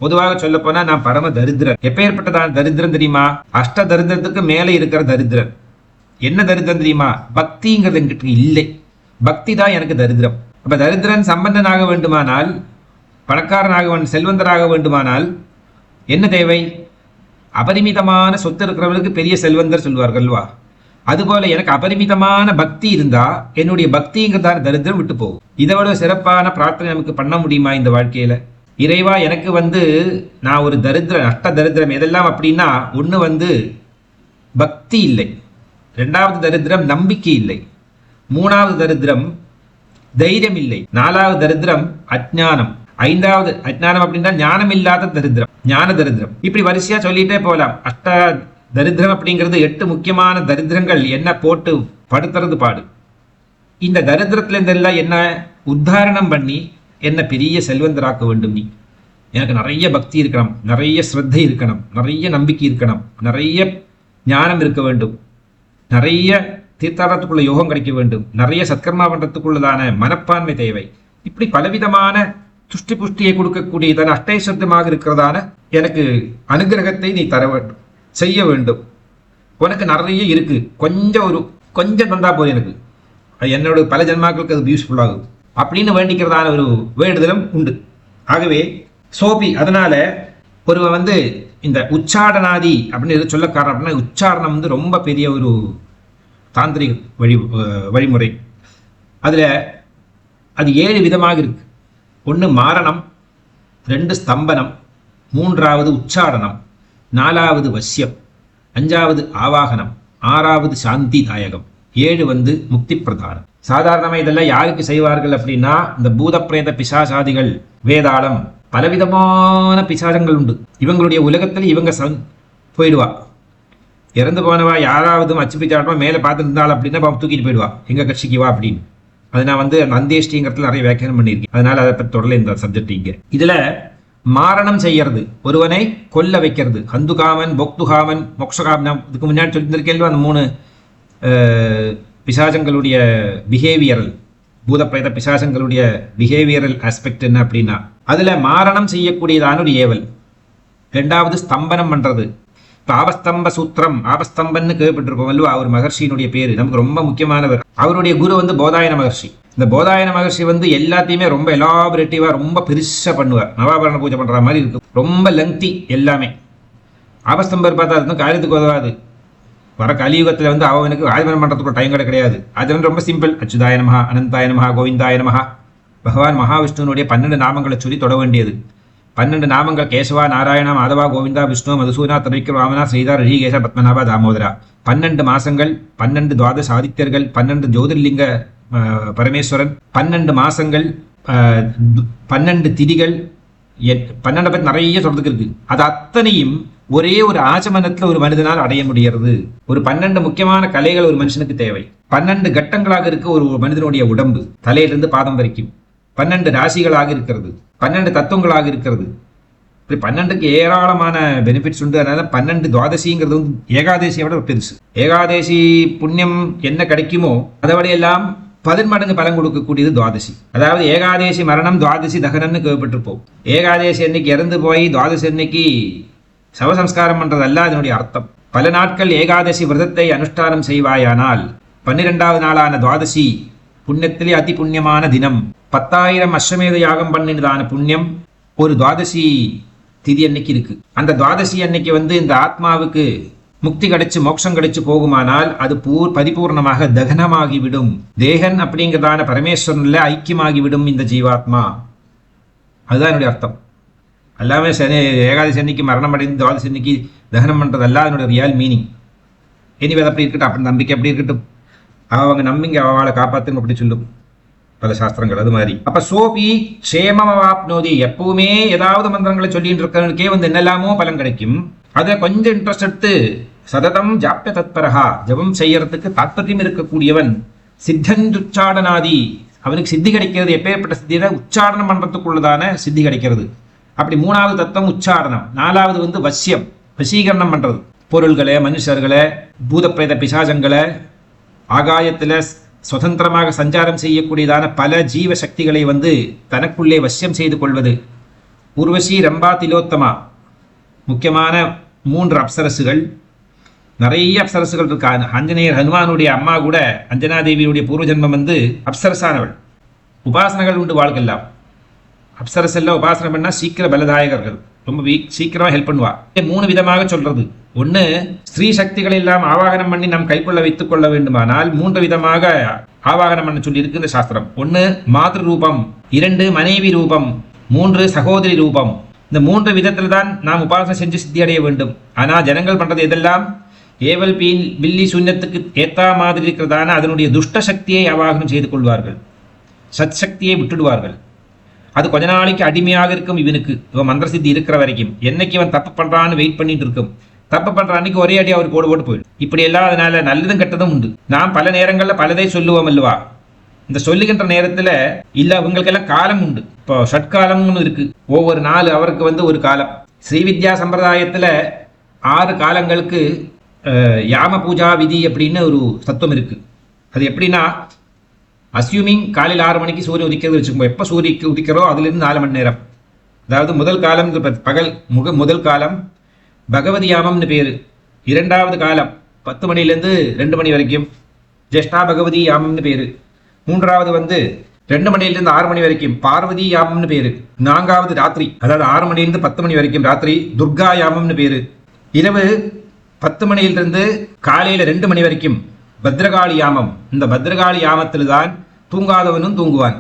A: பொதுவாக சொல்ல போனா நான் பரம தரித்திரன். எப்பேற்பட்டதான் தரித்திரம் தெரியுமா? அஷ்ட தரித்திரத்துக்கு மேலே இருக்கிற தரித்திரன். என்ன தரித்திரம் தெரியுமா? பக்திங்கிறது என்கிட்ட இல்லை. பக்தி தான் எனக்கு தரித்திரம். அப்ப தரித்திரன் சம்பந்தனாக வேண்டுமானால், பணக்காரனாக செல்வந்தராக வேண்டுமானால் என்ன தேவை? அபரிமிதமான சொத்து இருக்கிறவர்களுக்கு பெரிய செல்வந்தர் சொல்வார்கள்வா. அதுபோல எனக்கு அபரிமிதமான பக்தி இருந்தா என்னுடைய பக்திங்கிறதான தரித்திரம் விட்டு போகும். இதை விட சிறப்பான பிரார்த்தனை நமக்கு பண்ண முடியுமா இந்த வாழ்க்கையில? இறைவா, எனக்கு நான் ஒரு தரித்திரம், அஷ்ட தரித்திரம் எதெல்லாம் அப்படின்னா, ஒன்று பக்தி இல்லை, ரெண்டாவது தரித்திரம் நம்பிக்கை இல்லை, மூணாவது தரித்திரம் தைரியம் இல்லை, நாலாவது தரித்திரம் அஜ்ஞானம், ஐந்தாவது அஜ்ஞானம் அப்படின்னா ஞானம் இல்லாத தரித்திரம், ஞான தரித்திரம். இப்படி வரிசையா சொல்லிட்டே போகலாம். அஷ்ட தரித்திரம் அப்படிங்கிறது 8 முக்கியமான தரித்திரங்கள் என்ன போட்டு படுத்துறது பாடு. இந்த தரித்திரத்துல இருந்தெல்லாம் என்ன உத்தாரணம் பண்ணி என்ன பெரிய செல்வந்தராக்க வேண்டும். நீ எனக்கு நிறைய பக்தி இருக்கணும், நிறைய ஸ்ரத்தை இருக்கணும், நிறைய நம்பிக்கை இருக்கணும், நிறைய ஞானம் இருக்க வேண்டும், நிறைய தீர்த்தாரத்துக்குள்ள யோகம் கிடைக்க வேண்டும், நிறைய சத்கர்மா பண்றதுக்குள்ளதான மனப்பான்மை தேவை. இப்படி பலவிதமான துஷ்டி புஷ்டியை கொடுக்கக்கூடியதான அஷ்டைசப்தமாக இருக்கிறதான எனக்கு அனுகிரகத்தை நீ தர வேண்டும், செய்ய வேண்டும். உனக்கு நிறைய இருக்கு, கொஞ்சம் தந்தா போதும், எனக்கு என்னோட பல ஜென்மாக்களுக்கு அது யூஸ்ஃபுல் ஆகும் அப்படின்னு வேண்டிக்கிறதான ஒரு வேண்டுதலும் உண்டு. ஆகவே சோபி, அதனால ஒருவன் இந்த உச்சாடனாதி அப்படின்னு சொல்ல காரணம் அப்படின்னா, உச்சாரணம் ரொம்ப பெரிய ஒரு தாந்திரிக வழிமுறை. அதுல அது 7 விதமாக இருக்கு. 1 மாரணம், 2 ஸ்தம்பனம், 3வது உச்சாடனம், 4வது வசியம், 5வது ஆவாகனம், 6வது சாந்தி தாயகம், 7 வந்து முக்தி பிரதானம். சாதாரணமாக இதெல்லாம் யாருக்கு செய்வார்கள் அப்படின்னா, இந்த பூத பிரேத பிசாசாதிகள், வேதாளம், பலவிதமான பிசாசங்கள் உண்டு. இவங்களுடைய உலகத்தில் இவங்க போயிடுவா. இறந்து போனவா யாராவது அச்சு பிச்சாட்டமா மேலே பார்த்து இருந்தாள் அப்படின்னா தூக்கிட்டு போயிடுவா, எங்க கட்சிக்கு வா அப்படின்னு. அது நான் வந்து அந்தேஷ்டிங்கிறதுல நிறைய வியாக்கியானம் பண்ணியிருக்கேன். அதனால அதை பற்றி தொடரல இந்த சப்ஜெக்ட். இங்க இதுல மாரணம் செய்யறது, ஒருவனை கொல்ல வைக்கிறது, ஹந்துகாமன், பொக்துகாமன், மோக்ஷகாமன், இதுக்கு முன்னாடி சொல்லியிருக்கேன் அந்த 3 பிசாசங்களுடைய பிஹேவியரல், பூத பிரேத பிசாசங்களுடைய பிஹேவியரல் ஆஸ்பெக்ட் என்ன அப்படின்னா, அதுல மாரணம் செய்யக்கூடியதான ஒரு ஏவல். 2வது ஸ்தம்பனம் பண்றது. இப்போ ஆபஸ்தம்ப சூத்திரம், ஆபஸ்தம்பன்னு கேள்விப்பட்டிருப்போம் அல்லவா, அவர் மகர்ஷியினுடைய பேரு நமக்கு ரொம்ப முக்கியமானவர். அவருடைய குரு வந்து போதாயன மகர்ஷி. இந்த போதாயன மகர்ஷி வந்து எல்லாத்தையுமே ரொம்ப எலாபரேட்டிவா ரொம்ப பெருசா பண்ணுவார். நவாபரண பூஜை பண்ற மாதிரி இருக்கும், ரொம்ப லெங்தி எல்லாமே. ஆபஸ்தம்பர் பார்த்தா அது காரியத்துக்கு உதவாது. வர கலியுகத்தில் வந்து அவனுக்கு ஆயுதம் பண்றதுக்கு டைம் கிடையாது. அது வந்து ரொம்ப சிம்பிள். அச்சுதாய நமஹா, அனந்தாய நமஹா, கோவிந்தாய நமஹா. பகவான் மகாவிஷ்ணுனுடைய 12 நாமங்களை சொல்லி தொட வேண்டியது. 12 நாமங்கள் கேசவா, நாராயணா, மாதவா, கோவிந்தா, விஷ்ணு, மதுசூனா, திரிவிக்ரம, வாமனா, ஸ்ரீதர், ரிஷிகேஷ, பத்மநாபா, தாமோதரா. 12 மாசங்கள், 12 துவாதச ஆதித்யர்கள், 12 ஜோதிர்லிங்க பரமேஸ்வரன், 12 மாசங்கள், 12 திதிகள், 12 பத்தி நிறைய சொல்றதுக்கு இருக்கு. அது அத்தனையும் ஒரே ஒரு ஆச்சமனத்துல ஒரு மனிதனால் அடைய முடிகிறது. ஒரு 12 முக்கியமான கலைகள் ஒரு மனுஷனுக்கு தேவை. 12 கட்டங்களாக இருக்க ஒரு மனிதனுடைய உடம்பு, தலையிலிருந்து பாதம் வரைக்கும் 12 ராசிகளாக இருக்கிறது, 12 தத்துவங்களாக இருக்கிறது. இப்படி 12க்கு ஏராளமான பெனிஃபிட்ஸ் உண்டு. அதனால 12 துவாதசிங்கிறது வந்து ஏகாதசியை விட பெருசு. ஏகாதசி புண்ணியம் என்ன கிடைக்குமோ அதை விட எல்லாம் 10 மடங்கு பலன் கொடுக்கக்கூடியது துவாதசி. அதாவது ஏகாதசி மரணம், துவாதசி தகனம்னு கேள்விப்பட்டிருப்போம். ஏகாதசி அன்னைக்கு இறந்து போய் துவாதசி அன்னைக்கு சவசம்ஸ்காரம் பண்றதல்ல அதனுடைய அர்த்தம். பல நாட்கள் ஏகாதசி விரதத்தை அனுஷ்டானம் செய்வாயானால் 12வது நாளான துவாதசி புண்ணியத்திலே அதி புண்ணியமான தினம். 10,000 அஸ்வமேத யாகம் பண்ணினதான புண்ணியம் ஒரு துவாதசி திதி அன்னைக்கு இருக்கு. அந்த துவாதசி அன்னைக்கு வந்து இந்த ஆத்மாவுக்கு முக்தி கிடைச்சு மோட்சம் கிடைச்சு போகுமானால் அது பரிபூர்ணமாக தகனமாகிவிடும். தேகன் அப்படிங்கிறதான பரமேஸ்வரன்ல ஐக்கியமாகிவிடும் இந்த ஜீவாத்மா. அதுதான் என்னுடைய அர்த்தம். எல்லாமே ஏகாதசி அன்னைக்கு மரணம் அடைந்து துவாதசி அன்னைக்கு தகனம் பண்றதல்ல அதனுடைய ரியல் மீனிங். எனிவே அப்படி இருக்கட்டும், அப்படி நம்பிக்கை அப்படி இருக்கட்டும். அவங்க நம்பிங்க அவளை காப்பாத்துங்க அப்படி சொல்லும் பல சாஸ்திரங்கள். அது மாதிரி அப்ப சோபி க்ஷேமமாப்னோதி, எப்பவுமே ஏதாவது மந்திரங்களை சொல்லிட்டு இருக்கிறவனுக்கே வந்து என்னெல்லாமோ பலன் கிடைக்கும். அதை கொஞ்சம் இன்ட்ரெஸ்ட் எடுத்து சததம் ஜாப்பிய தத்பரஹா, ஜபம் செய்யறதுக்கு தாற்பயம் இருக்கக்கூடியவன், சித்தந்துச்சாடனாதி, அவனுக்கு சித்தி கிடைக்கிறது. எப்பேற்பட்ட சித்தினா உச்சாரணம் பண்றதுக்குள்ளதான சித்தி கிடைக்கிறது. அப்படி 3வது தத்துவம் உச்சாரணம். 4வது வந்து வசியம், வசீகரணம் பண்றது. பொருள்களை, மனுஷர்களை, பூத பிரேத பிசாசங்களை, ஆகாயத்தில் சுதந்திரமாக சஞ்சாரம் செய்யக்கூடியதான பல ஜீவ சக்திகளை வந்து தனக்குள்ளே வசியம் செய்து கொள்வது. உர்வசி, ரம்பா, திலோத்தமா, முக்கியமான 3 அப்சரசுகள். நிறைய அப்சரசுகள் இருக்காங்க. ஆஞ்சநேயர் ஹனுமானுடைய அம்மா கூட அஞ்சனாதேவியுடைய பூர்வஜன்மம் வந்து அப்சரசானவள். உபாசனைகள் உண்டு வாழ்க்கெல்லாம். அப்சரஸ் எல்லாம் உபாசனை பண்ணா சீக்கிர பலதாயகர்கள், ரொம்ப சீக்கிரமா ஹெல்ப் பண்ணுவா. 3 விதமாக சொல்றது. ஒன்று, ஸ்திரீ சக்திகளை எல்லாம் ஆவாகனம் பண்ணி நம் கைக்குள்ள வைத்துக் கொள்ள வேண்டுமானால் 3 விதமாக ஆவாகனம் பண்ண சொல்லி இருக்கு இந்த சாஸ்திரம். 1 மாதృ ரூபம், 2 மனைவி ரூபம், 3 சகோதரி ரூபம். இந்த 3 விதத்தில் தான் நாம் உபாசனை செஞ்சு சித்தி அடைய வேண்டும். ஆனா ஜனங்கள் பண்றது எதெல்லாம் ஏவல் பில்லி சூன்யத்துக்கு ஏத்தா மாதிரி இருக்கிறதான அதனுடைய துஷ்ட சக்தியை ஆவாகனம் செய்து கொள்வார்கள், சத் சக்தியை விட்டுடுவார்கள். அது கொஞ்ச நாளைக்கு அடிமையாக இருக்கும் இவனுக்கு, இவன் மந்திர சித்தி இருக்கிற வரைக்கும். என்னைக்கு இவன் தப்பு பண்றான்னு வெயிட் பண்ணிட்டு இருக்கும். தப்பு பண்ற அன்னைக்கு ஒரே அடி அவர் போட்டு போயிடும். இப்படி எல்லாம் அதனால நல்லதும் கெட்டதும் உண்டு. நாம் பல நேரங்கள்ல பலதை சொல்லுவோம் அல்லவா. இந்த சொல்லுகின்ற நேரத்துல இல்ல இவங்களுக்கெல்லாம் காலம் உண்டு. இப்போ ஷட்காலம்னு இருக்கு. ஒவ்வொரு நாள் அவருக்கு வந்து ஒரு காலம். ஸ்ரீவித்யா சம்பிரதாயத்துல 6 காலங்களுக்கு யாம பூஜா விதி அப்படின்னு ஒரு தத்துவம் இருக்கு. அது எப்படின்னா, அஸ்யூமிங் காலையில் 6 மணிக்கு சூரியன் உதிக்கிறது வச்சுக்கோங்க. எப்போ சூரியக்கு உதிக்கிறோ அதுலேருந்து 4 மணி நேரம். அதாவது முதல் காலம் பகல் முதல் காலம் பகவதி யாமம்னு பேரு. 2வது காலம் 10 மணிலேருந்து 2 மணி வரைக்கும் ஜேஷ்டா பகவதி யாமம்னு பேரு. 3வது வந்து 2 மணிலேருந்து 6 மணி வரைக்கும் பார்வதி யாமம்னு பேரு. 4வது ராத்திரி, அதாவது 6 மணிலேருந்து 10 மணி வரைக்கும் ராத்திரி துர்கா யாமம்னு பேரு. இரவு 10 மணியிலிருந்து காலையில 2 மணி வரைக்கும் பத்ரகாளி யாமம். இந்த பத்ரகாளி யாமத்தில் தான் தூங்காதவனும் தூங்குவான்.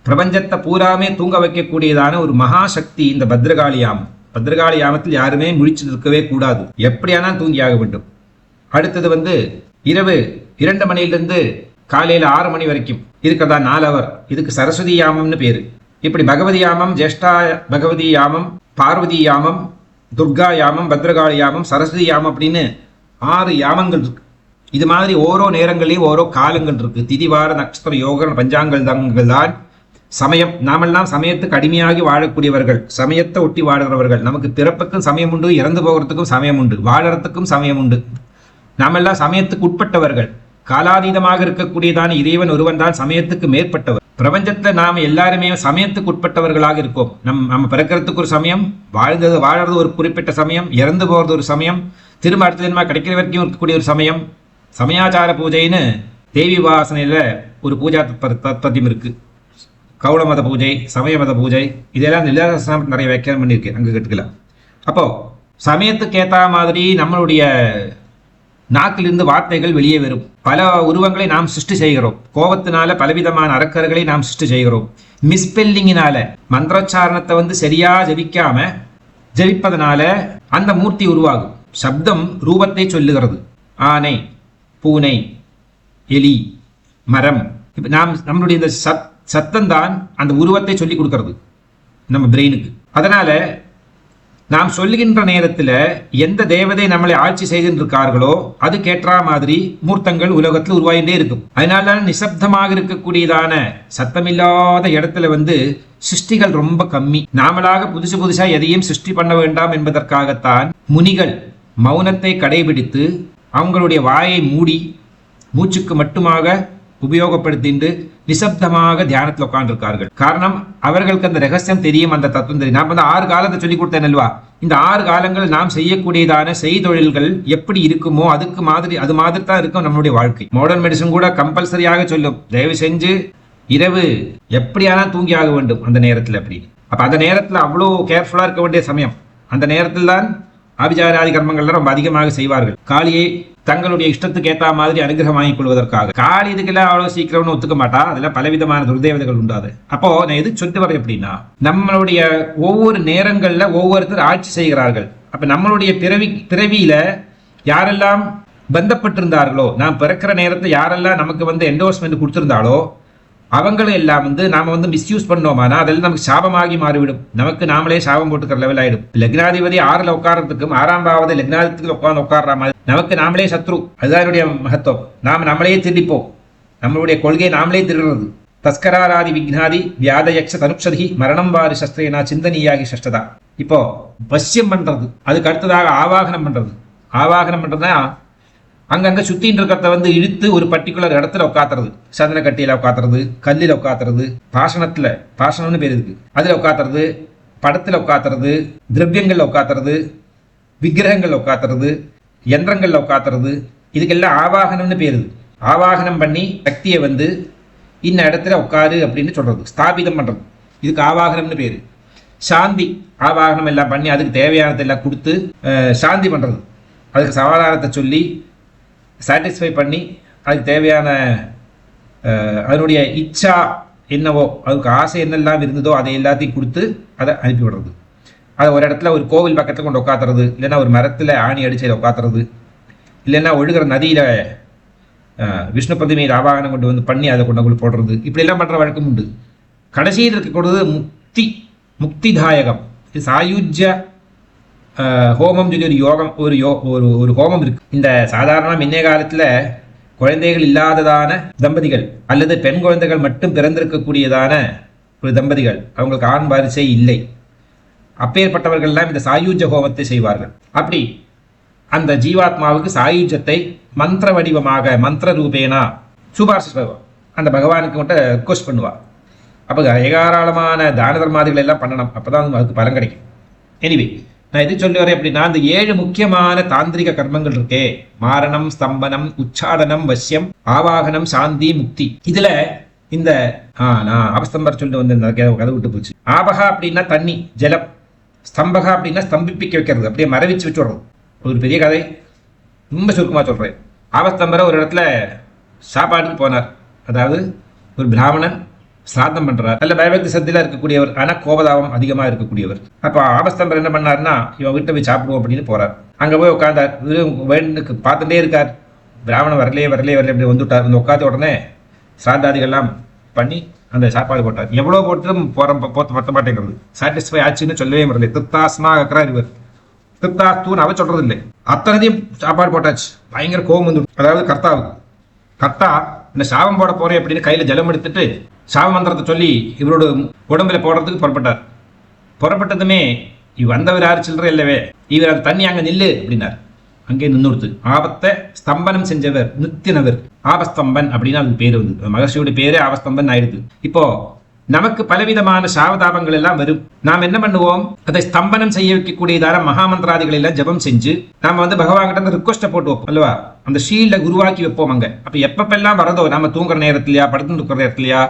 A: பிரபஞ்சத்தை பூராமே தூங்க வைக்கக்கூடியதான ஒரு மகாசக்தி இந்த பத்ரகாளி யாமம். பத்ரகாளி யாமத்தில் யாருமே முழிச்சு இருக்கவே கூடாது, எப்படியானால் தூங்கியாக வேண்டும். அடுத்தது வந்து இரவு 2 மணிலிருந்து காலையில் 6 மணி வரைக்கும் இருக்கிறதா 4 ஹவர். இதுக்கு சரஸ்வதி யாமம்னு பேரு. இப்படி பகவதி யாமம், ஜேஷ்டா பகவதி யாமம், பார்வதி யாமம், துர்கா யாமம், பத்ரகாளி யாமம், சரஸ்வதி யாமம் அப்படின்னு 6 யாமங்கள் இருக்கு. இது மாதிரி ஓரோ நேரங்களையும் ஓரோ காலங்கள் இருக்கு. திதிவார நட்சத்திர யோக பஞ்சாங்கங்கள் தான் சமயம். நாமெல்லாம் சமயத்துக்கு அடிமையாகி வாழக்கூடியவர்கள், சமயத்தை ஒட்டி வாழுறவர்கள். நமக்கு பிறப்புக்கும் சமயம் உண்டு, இறந்து போகிறதுக்கும் சமயம் உண்டு, வாழறதுக்கும் சமயம் உண்டு. நாமெல்லாம் சமயத்துக்கு உட்பட்டவர்கள். காலாதீதமாக இருக்கக்கூடியதான இறைவன் ஒருவன் தான் சமயத்துக்கு மேற்பட்டவர். பிரபஞ்சத்துல நாம எல்லாருமே சமயத்துக்கு உட்பட்டவர்களாக இருக்கோம். நம்ம பிறக்கிறதுக்கு ஒரு சமயம், வாழறது ஒரு குறிப்பிட்ட சமயம், இறந்து போறது ஒரு சமயம், திரும்ப அடுத்த தினமா கிடைக்கிற வரைக்கும் இருக்கக்கூடிய ஒரு சமயம். சமயாச்சார பூஜைன்னு தேவி வாசனையில ஒரு பூஜா தத்பத்தியம் இருக்கு. கௌள மத பூஜை, சமய மத பூஜை, இதெல்லாம் நிலாசனம் நிறைய வியாக்கியானம் பண்ணியிருக்கு, அங்கே கேட்டுக்கலாம். அப்போ சமயத்துக்கு ஏற்ற மாதிரி நம்மளுடைய நாக்கிலிருந்து வார்த்தைகள் வெளியே வரும். பல உருவங்களை நாம் சிருஷ்டி செய்கிறோம். கோபத்தினால பலவிதமான அரக்கர்களை நாம் சிருஷ்டி செய்கிறோம். மிஸ்பெல்லிங்கினால மந்திரோச்சாரணத்தை வந்து சரியா ஜபிப்பதனால அந்த மூர்த்தி உருவாகும். சப்தம் ரூபத்தை சொல்லுகிறது. ஆனை, பூனை, எலி, மரம். இப்போ நம்மளுடைய இந்த சத்தம் தான் அந்த உருவத்தை சொல்லி கொடுக்கறது நம்ம பிரெயினுக்கு. அதனால நாம் சொல்லுகின்ற நேரத்தில் எந்த தேவதை நம்மளை ஆட்சி செய்கின்றிருக்கார்களோ அது கேட்டா மாதிரி மூர்த்தங்கள் உலகத்தில் உருவாகிட்டே இருக்கும். அதனால நிசப்தமாக இருக்கக்கூடியதான சத்தமில்லாத இடத்துல வந்து சிருஷ்டிகள் ரொம்ப கம்மி. நாமளாக புதுசா எதையும் சிருஷ்டி பண்ண வேண்டாம் என்பதற்காகத்தான் முனிகள் மௌனத்தை கடைபிடித்து அவங்களுடைய வாயை மூடி மூச்சுக்கு மட்டுமாக உபயோகப்படுத்திட்டு நிசப்தமாக தியானத்தில் உட்கார்ந்துருக்கார்கள். காரணம், அவர்களுக்கு அந்த ரகசியம் தெரியும், அந்த தத்துவம் தெரியும். நான் வந்து 6 காலத்தை சொல்லி கொடுத்தேன் அல்வா. இந்த 6 காலங்கள் நாம் செய்யக்கூடியதான செய்தொழில்கள் எப்படி இருக்குமோ அது மாதிரி தான் இருக்கும் நம்மளுடைய வாழ்க்கை. மாடர்ன் மெடிசன் கூட கம்பல்சரியாக சொல்லும், தயவு செஞ்சு இரவு எப்படியானா தூங்கி ஆக வேண்டும் அந்த நேரத்தில் அப்படின்னு. அப்ப அந்த நேரத்தில் அவ்வளோ கேர்ஃபுல்லா இருக்க வேண்டிய சமயம். அந்த நேரத்தில் தான் ஆபிச்சாராதி கர்மங்கள்லாம் ரொம்ப அதிகமாக செய்வார்கள். காளியை தங்களுடைய இஷ்டத்துக்கு ஏற்ற மாதிரி அனுகிரகம் வாங்கிக் கொள்வதற்காக. காளி இதுக்கெல்லாம் அவ்வளவு சீக்கிரம்னு ஒத்துக்க மாட்டா. அதெல்லாம் பலவிதமான துர்தேவதைகள் உண்டாது. அப்போ நான் எது சொல்லிட்டு வரேன் அப்படின்னா, நம்மளுடைய ஒவ்வொரு நேரங்கள்ல ஒவ்வொருத்தர் ஆட்சி செய்கிறார்கள். அப்ப நம்மளுடைய பிறவியில யாரெல்லாம் பந்தப்பட்டிருந்தார்களோ, நாம் பிறக்கிற நேரத்தில் யாரெல்லாம் நமக்கு வந்து என்டோர்ஸ்மெண்ட் கொடுத்திருந்தாலோ அவங்களும் எல்லாம் வந்து நாம வந்து மிஸ்யூஸ் பண்ணோமானா அதெல்லாம் நமக்கு சாபமாகி மாறிவிடும். நமக்கு நாமளே சாபம் போட்டுக்கிற லெவல் ஆயிடும். லக்னாதிபதி 6ல் உட்கார்றதுக்கும் 6ஆம் பாவத்தை லக்னாதிபதியில் உட்கார்ற மாதிரி நமக்கு நாமளே சத்ரு. அதுதான் என்னுடைய மகத்துவம். நாம் நம்மளையே திருடிப்போம். நம்மளுடைய கொள்கையை நாமளே திருடுறது. தஸ்கராராதி விக்னாதி வியாதயக்ஷ தனுப்சதி மரணம் வாரி சஸ்திரேனா சிந்தனியாகி சஷ்டதா. இப்போ வசியம் பண்றது, அதுக்கு அடுத்ததாக ஆவாகனம் பண்றது. ஆவாகனம் பண்றதுனா அங்கங்க சுத்தின்னு இருக்கிறத வந்து இழுத்து ஒரு பர்டிகுலர் இடத்துல உட்காத்துறது. சந்தன கட்டியில உட்காத்துறது, கல்லில் உட்காத்துறது, பாஷணம்னு பேர் இருக்கு, அதுல உட்காத்துறது, படத்துல உட்காத்துறது, திரவியங்கள்ல உட்காத்துறது, விக்கிரகங்கள்ல உட்காத்துறது, யந்திரங்கள்ல உட்காத்துறது, இதுக்கெல்லாம் ஆவாகனம்னு பேரு. ஆவாகனம் பண்ணி சக்தியை வந்து இந்த இடத்துல உட்காரு அப்படின்னு சொல்றது, ஸ்தாபிதம் பண்றது, இதுக்கு ஆவாகனம்னு பேரு. சாந்தி ஆவாகனம் எல்லாம் பண்ணி அதுக்கு தேவையானதை எல்லாம் கொடுத்து சாந்தி பண்றது, அதுக்கு சமாதானத்தை சொல்லி சாட்டிஸ்ஃபை பண்ணி அதுக்கு தேவையான அதனுடைய இச்சா என்னவோ, அதுக்கு ஆசை என்னெல்லாம் இருந்ததோ அதை எல்லாத்தையும் கொடுத்து அதை அனுப்பி விடுறது. அதை ஒரு இடத்துல ஒரு கோவில் பக்கத்தில் கொண்டு உட்காத்துறது, இல்லைன்னா ஒரு மரத்தில் ஆணி அடிச்சதில் உட்காத்துறது, இல்லைன்னா ஒழுகிற நதியில் விஷ்ணு பிரதிமையில் ஆவாகனம் கொண்டு வந்து பண்ணி அதை கொண்டு போடுறது. இப்படியெல்லாம் பண்ணுற வழக்கம் உண்டு. கடைசியில் இருக்கக்கூடியது முக்திதாயகம். இது சாயுஜ்ய ஹோமம் சொல்லி ஒரு யோகம், ஒரு ஹோமம் இருக்கு. இந்த சாதாரண முன்னைய காலத்துல குழந்தைகள் இல்லாததான தம்பதிகள் அல்லது பெண் குழந்தைகள் மட்டும் பிறந்திருக்கக்கூடியதான ஒரு தம்பதிகள், அவங்களுக்கு ஆண் வாரிசை இல்லை, அப்பேற்பட்டவர்கள்லாம் இந்த சாயுஜ்ய ஹோமத்தை செய்வார்கள். அப்படி அந்த ஜீவாத்மாவுக்கு சாயுஜ்யத்தை மந்திர வடிவமாக மந்திர ரூபேனா சுபார்ச அந்த பகவானுக்கு மட்டும் ரிக்வஸ்ட் பண்ணுவா. அப்போ ஏராளமான தான தர்மாதிகள் எல்லாம் பண்ணணும், அப்பதான் அதுக்கு பலன் கிடைக்கும். எனிவே, நான் எது சொல்லி வரேன் அப்படின்னா, அந்த 7 முக்கியமான தாந்திரிக கர்மங்கள் இருக்கே, மாரணம், ஸ்தம்பனம், உச்சாடனம், வசியம், ஆவாகனம், சாந்தி, முக்தி. இதுல இந்த நான் அவஸ்தம்பர் சொல்லிட்டு வந்து கதை விட்டு போச்சு. ஆபகா அப்படின்னா தண்ணி, ஜலம். ஸ்தம்பகா அப்படின்னா ஸ்தம்பிப்பிக்க வைக்கிறது, அப்படியே மரவிச்சு வச்சு விடுறது. ஒரு பெரிய கதை, ரொம்ப சுருக்கமாக சொல்றேன். ஆபஸ்தம்பரை ஒரு இடத்துல சாப்பாட்டுக்கு போனார். அதாவது ஒரு பிராமணன் சிராதம் பண்றார், நல்ல பயபக்தி சத்தில இருக்கக்கூடியவர், ஆனா கோபதாபம் அதிகமா இருக்கக்கூடியவர். அப்ப ஆபஸ்தம்பர் என்ன பண்ணாருன்னா, இவன் வீட்டை போய் சாப்பிடுவோம் அப்படின்னு போறார். அங்கே போய் உட்காந்தார். வேண்டுக்கு பார்த்துட்டே இருக்கார். பிராமணன் வரலையே இப்படி வந்துவிட்டார். இந்த உட்காந்த உடனே சிராத்தாதிகள்லாம் பண்ணி அந்த சாப்பாடு போட்டார். எவ்வளோ போட்டும் பத்த மாட்டேங்கிறது. சாட்டிஸ்ஃபை ஆச்சுன்னு சொல்லவே முடியல. திருத்தாஸ்மா இருக்கிறார் இவர். திருத்தாஸ்தூன்னு அவ சொல்றது இல்லை. அத்தனையும் சாப்பாடு போட்டாச்சு. பயங்கர கோபம் வந்து, அதாவது கர்த்தா இந்த சாபம் போட போறேன் அப்படின்னு கையில ஜலம் எடுத்துட்டு சாப மந்திரத்தை சொல்லி இவரோட உடம்புல போடுறதுக்கு புறப்பட்டார். புறப்பட்டதுமே வந்தவர் யாரு சில்லற இல்லவே, இவர் அந்த தண்ணி அங்க நில்லு அப்படின்னார். அங்கே நின்றுடுத்து. ஆபத்தை ஸ்தம்பனம் செஞ்சவர், நிறுத்தினவர், ஆபஸ்தம்பன் அப்படின்னு அதுக்கு பேர் வந்து, மகர்ஷியோட பேரே ஆபஸ்தம்பன் ஆயிடுது. இப்போ நமக்கு பலவிதமான சாவதாபங்கள் எல்லாம் வரும். நாம் என்ன பண்ணுவோம், அதை ஸ்தம்பனம் செய்ய வைக்கக்கூடியதான மகாமந்திராதிகள் எல்லாம் ஜபம் செஞ்சு நாம வந்து பகவான் கிட்ட ரிக்வஸ்ட போட்டு வைப்போம் அல்லவா, அந்த ஷீல்ட உருவாக்கி வைப்போம். அங்க அப்ப எப்பப்பெல்லாம் வரதோ, நம்ம தூங்குற நேரத்திலயா, படுத்து இருக்கிற நேரத்திலயா,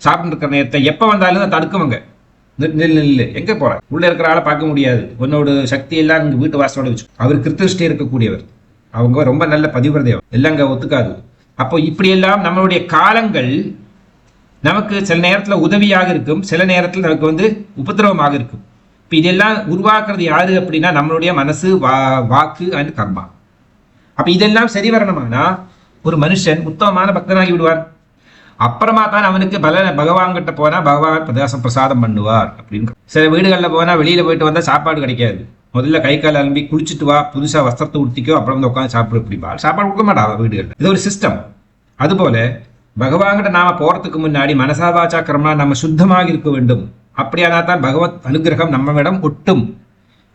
A: சாப்பிட்டு இருக்கிற நேரத்தை எப்ப வந்தாலும் தடுக்குவாங்க. நெல் எங்க போற, உள்ள இருக்கிற ஆளை பார்க்க முடியாது, உன்னோட சக்தி எல்லாம் இங்க வீட்டு வாசலோட வச்சு. அவர் கிருத்திருஷ்டி இருக்கக்கூடியவர், அவங்க ரொம்ப நல்ல பதிவிரதேவம், எல்லாம் அங்க ஒத்துக்காது. அப்போ இப்படியெல்லாம் நம்மளுடைய காலங்கள் நமக்கு சில நேரத்தில் உதவியாக இருக்கும், சில நேரத்தில் நமக்கு வந்து உபதிரவமாக இருக்கும். இப்போ இதெல்லாம் உருவாக்குறது யாரு அப்படின்னா நம்மளுடைய மனசு, வாக்கு அண்ட் கர்மா. அப்ப இதெல்லாம் சரி வரணுமானா ஒரு மனுஷன் உத்தமமான பக்தனாகி விடுவார். அப்புறமா தான் அவனுக்கு பகவான் கிட்ட போனா பகவான் பிரசாதம் பண்ணுவார் அப்படின்னு. சில வீடுகளில் போனா வெளியில போயிட்டு வந்தா சாப்பாடு கிடைக்காது. முதல்ல கை கால் அலம்பி குளிச்சுட்டு வா, புதுசா வஸ்திரத்தை உடுத்திக்கோ, அப்புறம் வந்து உட்காந்து சாப்பிடு. இப்படிப்பா சாப்பாடு கொடுக்க மாட்டாங்க வீடுகளில். இது ஒரு சிஸ்டம். அதுபோல பகவான்கிட்ட நாம போறதுக்கு முன்னாடி மனசாவாச்சா கர்மா நம்ம சுத்தமாக இருக்க வேண்டும். அப்படியானா தான் பகவத் அனுகிரகம் நம்மிடம் ஒட்டும்.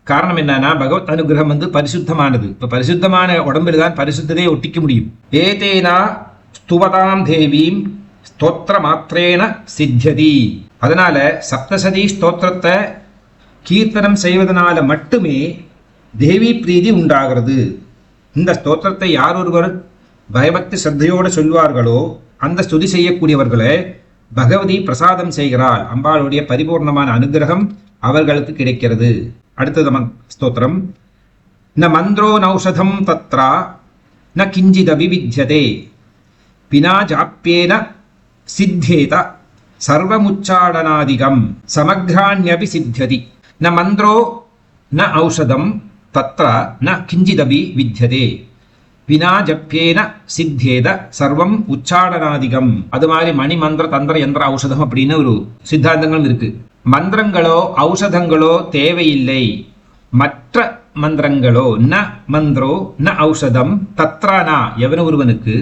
A: காரணம் என்னன்னா, பகவத் அனுகிரகம் வந்து பரிசுத்தமானது. இப்ப பரிசுத்தமான உடம்பில் தான் பரிசுத்ததை ஒட்டிக்க முடியும். ஏதேனா ஸ்துவதாம் தேவீம் ஸ்தோத்திர மாத்திரேன சித்தியதி. அதனால சப்தசதி ஸ்தோத்திரத்தை கீர்த்தனம் செய்வதனால மட்டுமே தேவி பிரீதி உண்டாகிறது. இந்த ஸ்தோத்திரத்தை யார் ஒருவர் பயபக்தி ஸ்ரத்தையோடு சொல்வார்களோ அந்த ஸ்துதி செய்யக்கூடியவர்களை பகவதி பிரசாதம் செய்கிறாள். அம்பாளுடைய பரிபூர்ணமான அனுகிரகம் அவர்களுக்கு கிடைக்கிறது. அடுத்தது ஸ்தோத்திரம். ந மந்திரோ நௌஷதம் தத்ரா ந கிஞ்சிதபி வித்யதே பினா ஜாப்யேன சித்தேத சர்வமுச்சாடனாதிகம் சமக்ராண்யபி சித்தியதி. ந மந்திரோ ந ஔஷதம் தத்ரா ந கிஞ்சிதபி வித்யதே வினா ஜப்யேன சித்தேத சர்வம் உச்சாடனாதிகம். அது மாதிரி மணி மந்திர தந்திர யந்திர ஔஷதம் அப்படின்னு ஒரு சித்தாந்தங்களும் இருக்கு. மந்திரங்களோ ஔஷதங்களோ தேவையில்லை. மற்ற மந்திரங்களோ ந மந்திரோ ந ஔஷதம் தத்ரானா, எவன் ஒருவனுக்கு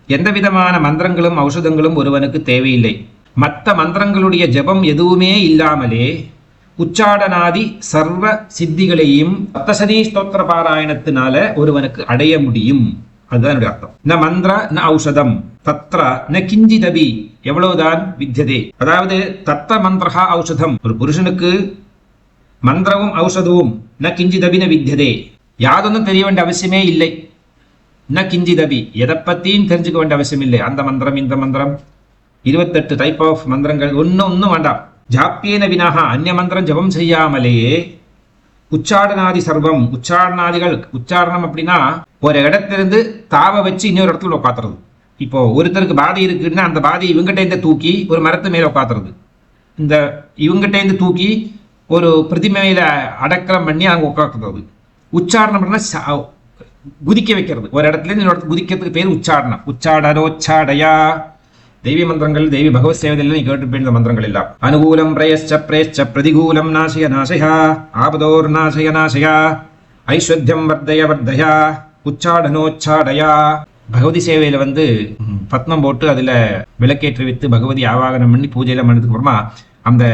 A: எந்த விதமான மந்திரங்களும் ஔஷதங்களும் ஒருவனுக்கு தேவையில்லை. மற்ற மந்திரங்களுடைய ஜபம் எதுவுமே இல்லாமலே உச்சாடனாதி சர்வ சித்திகளையும் சப்தசதி ஸ்தோத்திர பாராயணத்தினால ஒருவனுக்கு அடைய முடியும். அதுதான் என்னுடைய அர்த்தம். ந மந்திர ந ஔஷதம் தத்ர ந கிஞ்சிதபி, எவ்வளவுதான் வித்தியதே. அதாவது தத்த மந்திரஹா ஔஷதம், ஒரு புருஷனுக்கு மந்திரமும் ஔஷதமும் ந கிஞ்சிதபி ந வித்தியதே, யாதொன்னும் தெரிய வேண்டிய அவசியமே இல்லை. ந கிஞ்சிதபி, எதை பத்தியும் தெரிஞ்சுக்க வேண்டிய அவசியம் இல்லை. அந்த மந்திரம் இந்த மந்திரம் 28 டைப் ஆஃப் மந்திரங்கள் ஒன்னும் வேண்டாம். ஜாப்பியேன வினாக, அந்நிய மந்திரம் ஜபம் செய்யாமலேயே உச்சாடனாதி சர்வம், உச்சாரணாதிகள், உச்சாரணம் அப்படின்னா ஒரு இடத்திலிருந்து தாவ வச்சு இன்னொரு இடத்துல உட்காத்துறது. இப்போ ஒருத்தருக்கு பாதி இருக்குன்னா அந்த பாதி இவங்கிட்ட தூக்கி ஒரு மரத்து மேல உட்காத்துறது, இந்த இவங்கிட்ட தூக்கி ஒரு பிரதிமையில அடக்கலம் பண்ணி அங்க உட்காத்துறது. உச்சாரணம் குதிக்க வைக்கிறது, ஒரு இடத்துல இருந்து இன்னொரு இடத்துக்கு குதிக்கிறதுக்கு பேர் உச்சாரணம். உச்சாடனோச்சாடயா தெய்வீ மந்திரங்கள், தெய்வீ பகவத் சேவதில் நீ கேட்டு போயிருந்த மந்திரங்கள் எல்லாம். அனுகூலம் பிரயச்ச பிரேச்ச பிரதிகூலம் நாசய நாசயா ஆபதோர் நாசய நாசயா ஐஸ்வர்யம் வர்தய வர்தயா உச்சாடனோச்சாடயா. பகவதி சேவையில வந்து பத்மம் போட்டு அதுல விளக்கேற்றி வைத்து பகவதி ஆவாகனம் பண்ணி பூஜையில பண்ணதுக்கு அப்புறமா அந்த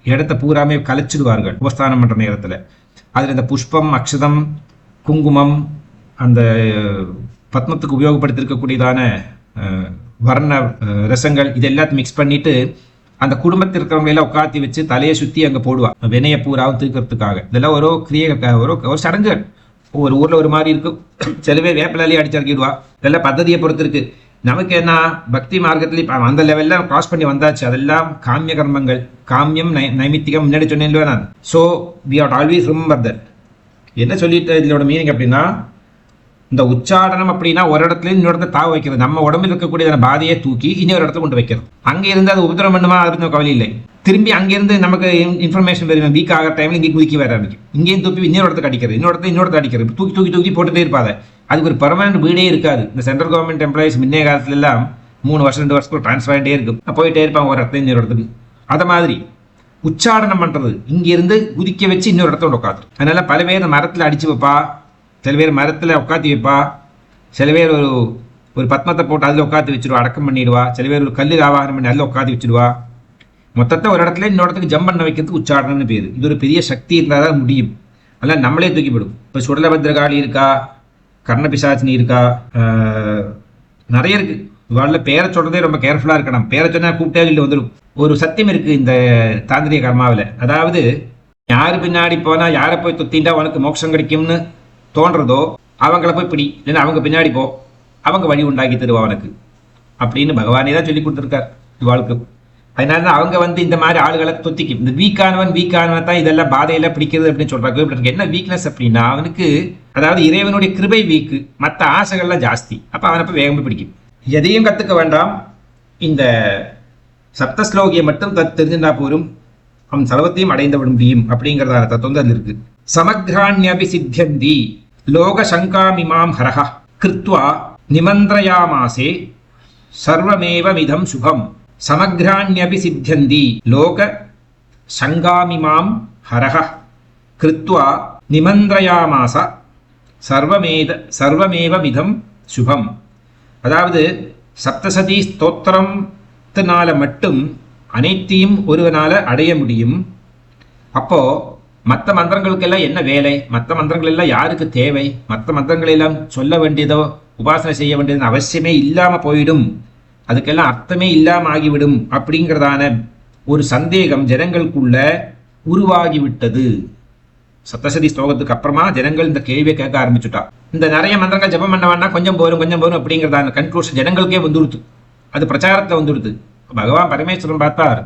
A: இடத்த பூராமே கலைச்சிடுவார்கள் உபஸ்தானம் பண்ற நேரத்துல. அதுல இந்த புஷ்பம், அக்ஷதம், குங்குமம், அந்த பத்மத்துக்கு உபயோகப்படுத்திருக்கக்கூடியதான வர்ண ரசங்கள் இது எல்லாத்தையும் மிக்ஸ் பண்ணிட்டு அந்த குடும்பத்தில் இருக்கிறவங்க எல்லாம் உட்காத்தி வச்சு தலையை சுத்தி அங்க போடுவா, வினைய பூராவும் தூக்கிறதுக்காக. இதெல்லாம் ஒரு ஒரு சடங்குகள். ஒரு ஊர்ல ஒரு மாதிரி இருக்கும். சில பேர் வேப்பிலாலேயே அடிச்சிருக்கிடுவா. இதெல்லாம் பദ്ധதியை பொறுத்து இருக்கு. நமக்கு என்ன பக்தி மார்க்கத்துல அந்த லெவல்ல கிராஸ் பண்ணி வந்தாச்சு. அதெல்லாம் காமிய கர்மங்கள், காமியம் நைமித்திகம் முன்னாடி சொன்னேன் நான். So we have always remember that. என்ன சொல்லிட்டு இதோட மீனிங் அப்படின்னா, இந்த உச்சாடனம் அப்படின்னா ஒரு இடத்துல இன்னொரு இடத்துல தாவ வைக்கிறது. நம்ம உடம்பில் இருக்கக்கூடிய பாதையை தூக்கி இன்னொரு இடத்துல கொண்டு வைக்கிறது. அங்கே இருந்து அது உபதிரம் பண்ணுமா, அது கவலை இல்லை. திரும்பி அங்கேருந்து நமக்கு இன்ஃபர்மேஷன் வரும். வீக் ஆகிற டைமில் இங்கே குதிக்க வர ஆரம்பிக்கும். இங்கேயும் தூக்கி இன்னொரு இடத்துக்கு அடிக்கிறது, இன்னொரு அடிக்கிறது, தூக்கி தூக்கி தூக்கி போட்டுட்டே இருப்பாங்க. அதுக்கு ஒரு பெர்மனன்ட் வீடே இருக்காது. இந்த சென்ட்ரல் கவர்மெண்ட் எம்ப்ளாயிஸ் முன்னே காலத்துல எல்லாம் 3 வருஷம் 2 வருஷத்துக்கு ட்ரான்ஸ்ஃபர் ஆகிட்டே இருக்கும், போயிட்டே இருப்பாங்க ஒரு இடத்துல இன்னொரு இடத்துக்கு. அதை மாதிரி உச்சாடனம் பண்ணுறது, இங்கேருந்து குதிக்க வச்சு இன்னொரு இடத்துல உட்காந்து. அதனால பல பேர் மரத்தில் அடித்து வைப்பா, சில பேர் மரத்தில் உட்காந்து வைப்பா, சில பேர் ஒரு பத்மத்தை போட்டு அதில் உட்காந்து வச்சுடுவா, அடக்கம் பண்ணிடுவா. சில பேர் ஒரு கல்லில் ஆவாகனம் பண்ணி அதில் உட்காந்து வச்சுடுவா. மொத்தத்தை ஒரு இடத்துல இன்னொரு இடத்துக்கு ஜம்ப் பண்ண வைக்கிறதுக்கு உச்சாடனம்னு பேர். இது ஒரு பெரிய சக்தி இருந்தால் தான் முடியும். அதெல்லாம் நம்மளே தூக்கிவிடும். இப்போ சுடலபத்திரகாளி இருக்கா, கர்ணபிசாச்சினி இருக்கா, நிறைய இருக்கு. இவாளில் பேரை சொல்றதே ரொம்ப கேர்ஃபுல்லாக இருக்கணும். பேரை சொன்னால் கூப்பிட்டே இல்லை வந்துடும். ஒரு சத்தியம் இருக்கு இந்த தாந்திரிக கர்மாவில். அதாவது யார் பின்னாடி போனால் யாரை போய் தொத்திண்டா உனக்கு மோட்சம் கிடைக்கும்னு தோன்றதோ அவங்கள போய் பிடி, இல்லைன்னா அவங்க பின்னாடி போ, அவங்க வழி உண்டாக்கி தருவா அவனுக்கு அப்படின்னு பகவானே தான் சொல்லி கொடுத்துருக்கார் இவாளுக்கு. அதனால தான் அவங்க இந்த மாதிரி ஆளுகளை தொத்திக்கும். இந்த வீக்கானவன் தான் இதெல்லாம் பாதையெல்லாம் பிடிக்கிறது அப்படின்னு சொல்றாங்க. என்ன வீக்னஸ் அப்படின்னா, அவனுக்கு அதாவது இறைவனுடைய கிருபை வீக்கு, மற்ற ஆசைகள்லாம் ஜாஸ்தி. அப்போ அவனை போய் வேகமாக பிடிக்கும். எதையும் கற்றுக்க வேண்டாம், இந்த சப்தஸ்லோகியை மட்டும் தெரிஞ்சுனா போரும், அவன் சர்வத்தையும் அடைந்து விட முடியும் அப்படிங்கிறதான தத்துவம் தான் இருக்கு. சமக்ராண்யபி சித்தியந்தி லோக சங்காமிமாம் ஹரஹ கிருத்வா நிமந்திரயாமாசே சர்வமேவ மிதம் சுபம். சமக்ராண்யபி சித்தியந்தி லோக சங்காமிமாம் ஹரஹ கிருத்வா நிமந்திரயாமாச சர்வமேவ மிதம் சுபம். அதாவது சப்தசதி ஸ்தோத்திரத்தினால மட்டும் அனைத்தையும் ஒருவனால அடைய முடியும். அப்போ மற்ற மந்திரங்களுக்கெல்லாம் என்ன வேலை, மற்ற மந்திரங்கள் எல்லாம் யாருக்கு தேவை, மற்ற மந்திரங்கள் எல்லாம் சொல்ல வேண்டியதோ உபாசனை செய்ய வேண்டியது அவசியமே இல்லாம போயிடும், அதுக்கெல்லாம் அர்த்தமே இல்லாம ஆகிவிடும் அப்படிங்கிறதான ஒரு சந்தேகம் ஜனங்களுக்குள்ள உருவாகிவிட்டது. சப்தசதி ஸ்லோகத்துக்கு அப்புறமா ஜனங்கள் இந்த கேள்வியை கேட்க ஆரம்பிச்சுட்டா. இந்த நிறைய மந்திரங்கள் ஜபம் பண்ண வேண்டாம், கொஞ்சம் போரும் அப்படிங்கிறதான கன்க்ளூஷன் ஜனங்களுக்கே வந்துடுத்து. அது பிரச்சாரத்தை வந்துடுது. பகவான் பரமேஸ்வரன் பார்த்தார்,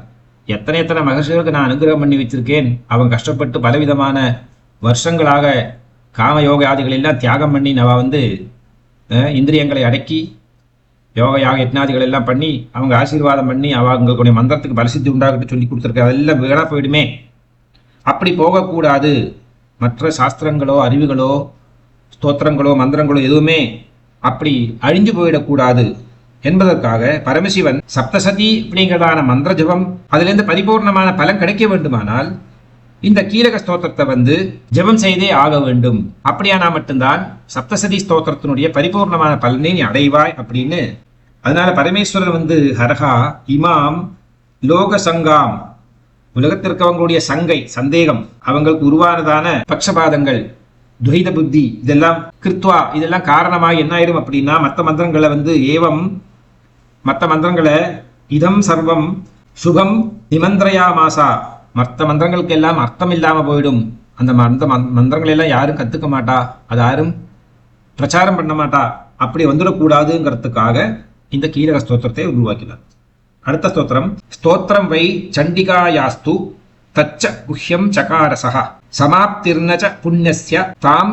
A: எத்தனை மகர்ஷிகளுக்கு நான் அனுகிரகம் பண்ணி வச்சிருக்கேன். அவங்க கஷ்டப்பட்டு பலவிதமான வருஷங்களாக காம ஆதிகள் எல்லாம் தியாகம் பண்ணி நான் இந்திரியங்களை அடக்கி யோக யாக யத்னாதிகள் எல்லாம் பண்ணி அவங்க ஆசீர்வாதம் பண்ணி அவங்களுடைய மந்திரத்துக்கு பலசித்தி உண்டாகிட்டு சொல்லி கொடுத்துருக்க, அதெல்லாம் வீணா போயிடுமே. அப்படி போகக்கூடாது. மற்ற சாஸ்திரங்களோ அறிவுகளோ ஸ்தோத்திரங்களோ மந்திரங்களோ எதுவுமே அப்படி அழிஞ்சு போயிடக்கூடாது என்பதற்காக பரமசிவன் சப்தசதி அப்படிங்கிறதான மந்திர ஜபம் அதிலிருந்து பரிபூர்ணமான பலன் கிடைக்க வேண்டுமானால் இந்த கீரக ஸ்தோத்திரத்தை ஜபம் செய்தே ஆக வேண்டும். அப்படியானா மட்டும்தான் சப்தசதி ஸ்தோத்திரத்தினுடைய பரிபூர்ணமான பலனை நீ அடைவாய் அப்படின்னு. அதனால பரமேஸ்வரர் ஹரஹா இமாம் லோக சங்காம், உலகத்திற்கவங்களுடைய சந்தேகம், அவங்களுக்கு உருவானதான பக்ஷபாதங்கள், துவைத புத்தி, இதெல்லாம் கிருத்வா, இதெல்லாம் காரணமாக என்ன ஆயிரும் அப்படின்னா, மற்ற மந்திரங்களை ஏவம் மற்ற மந்திரங்களை இதம் சர்வம் சுகம் நிமந்திரயாமாசா, மற்ற மந்திரங்களுக்கு எல்லாம் அர்த்தம் இல்லாம போயிடும். அந்த மந்திரங்கள் எல்லாம் யாரும் கத்துக்க மாட்டா, அது யாரும் பிரச்சாரம் பண்ண மாட்டா. அப்படி வந்துடக்கூடாதுங்கிறதுக்காக இந்த கீரக ஸ்தோத்திரத்தை உருவாக்கினார். அடுத்த ஸ்தோத்திரம், ஸ்தோத்திரம் வை சண்டிகாயாஸ்து தச்ச குஹ்யம் சகாரசஹ சமாப்திர்னச புண்ணியஸ்ய தாம்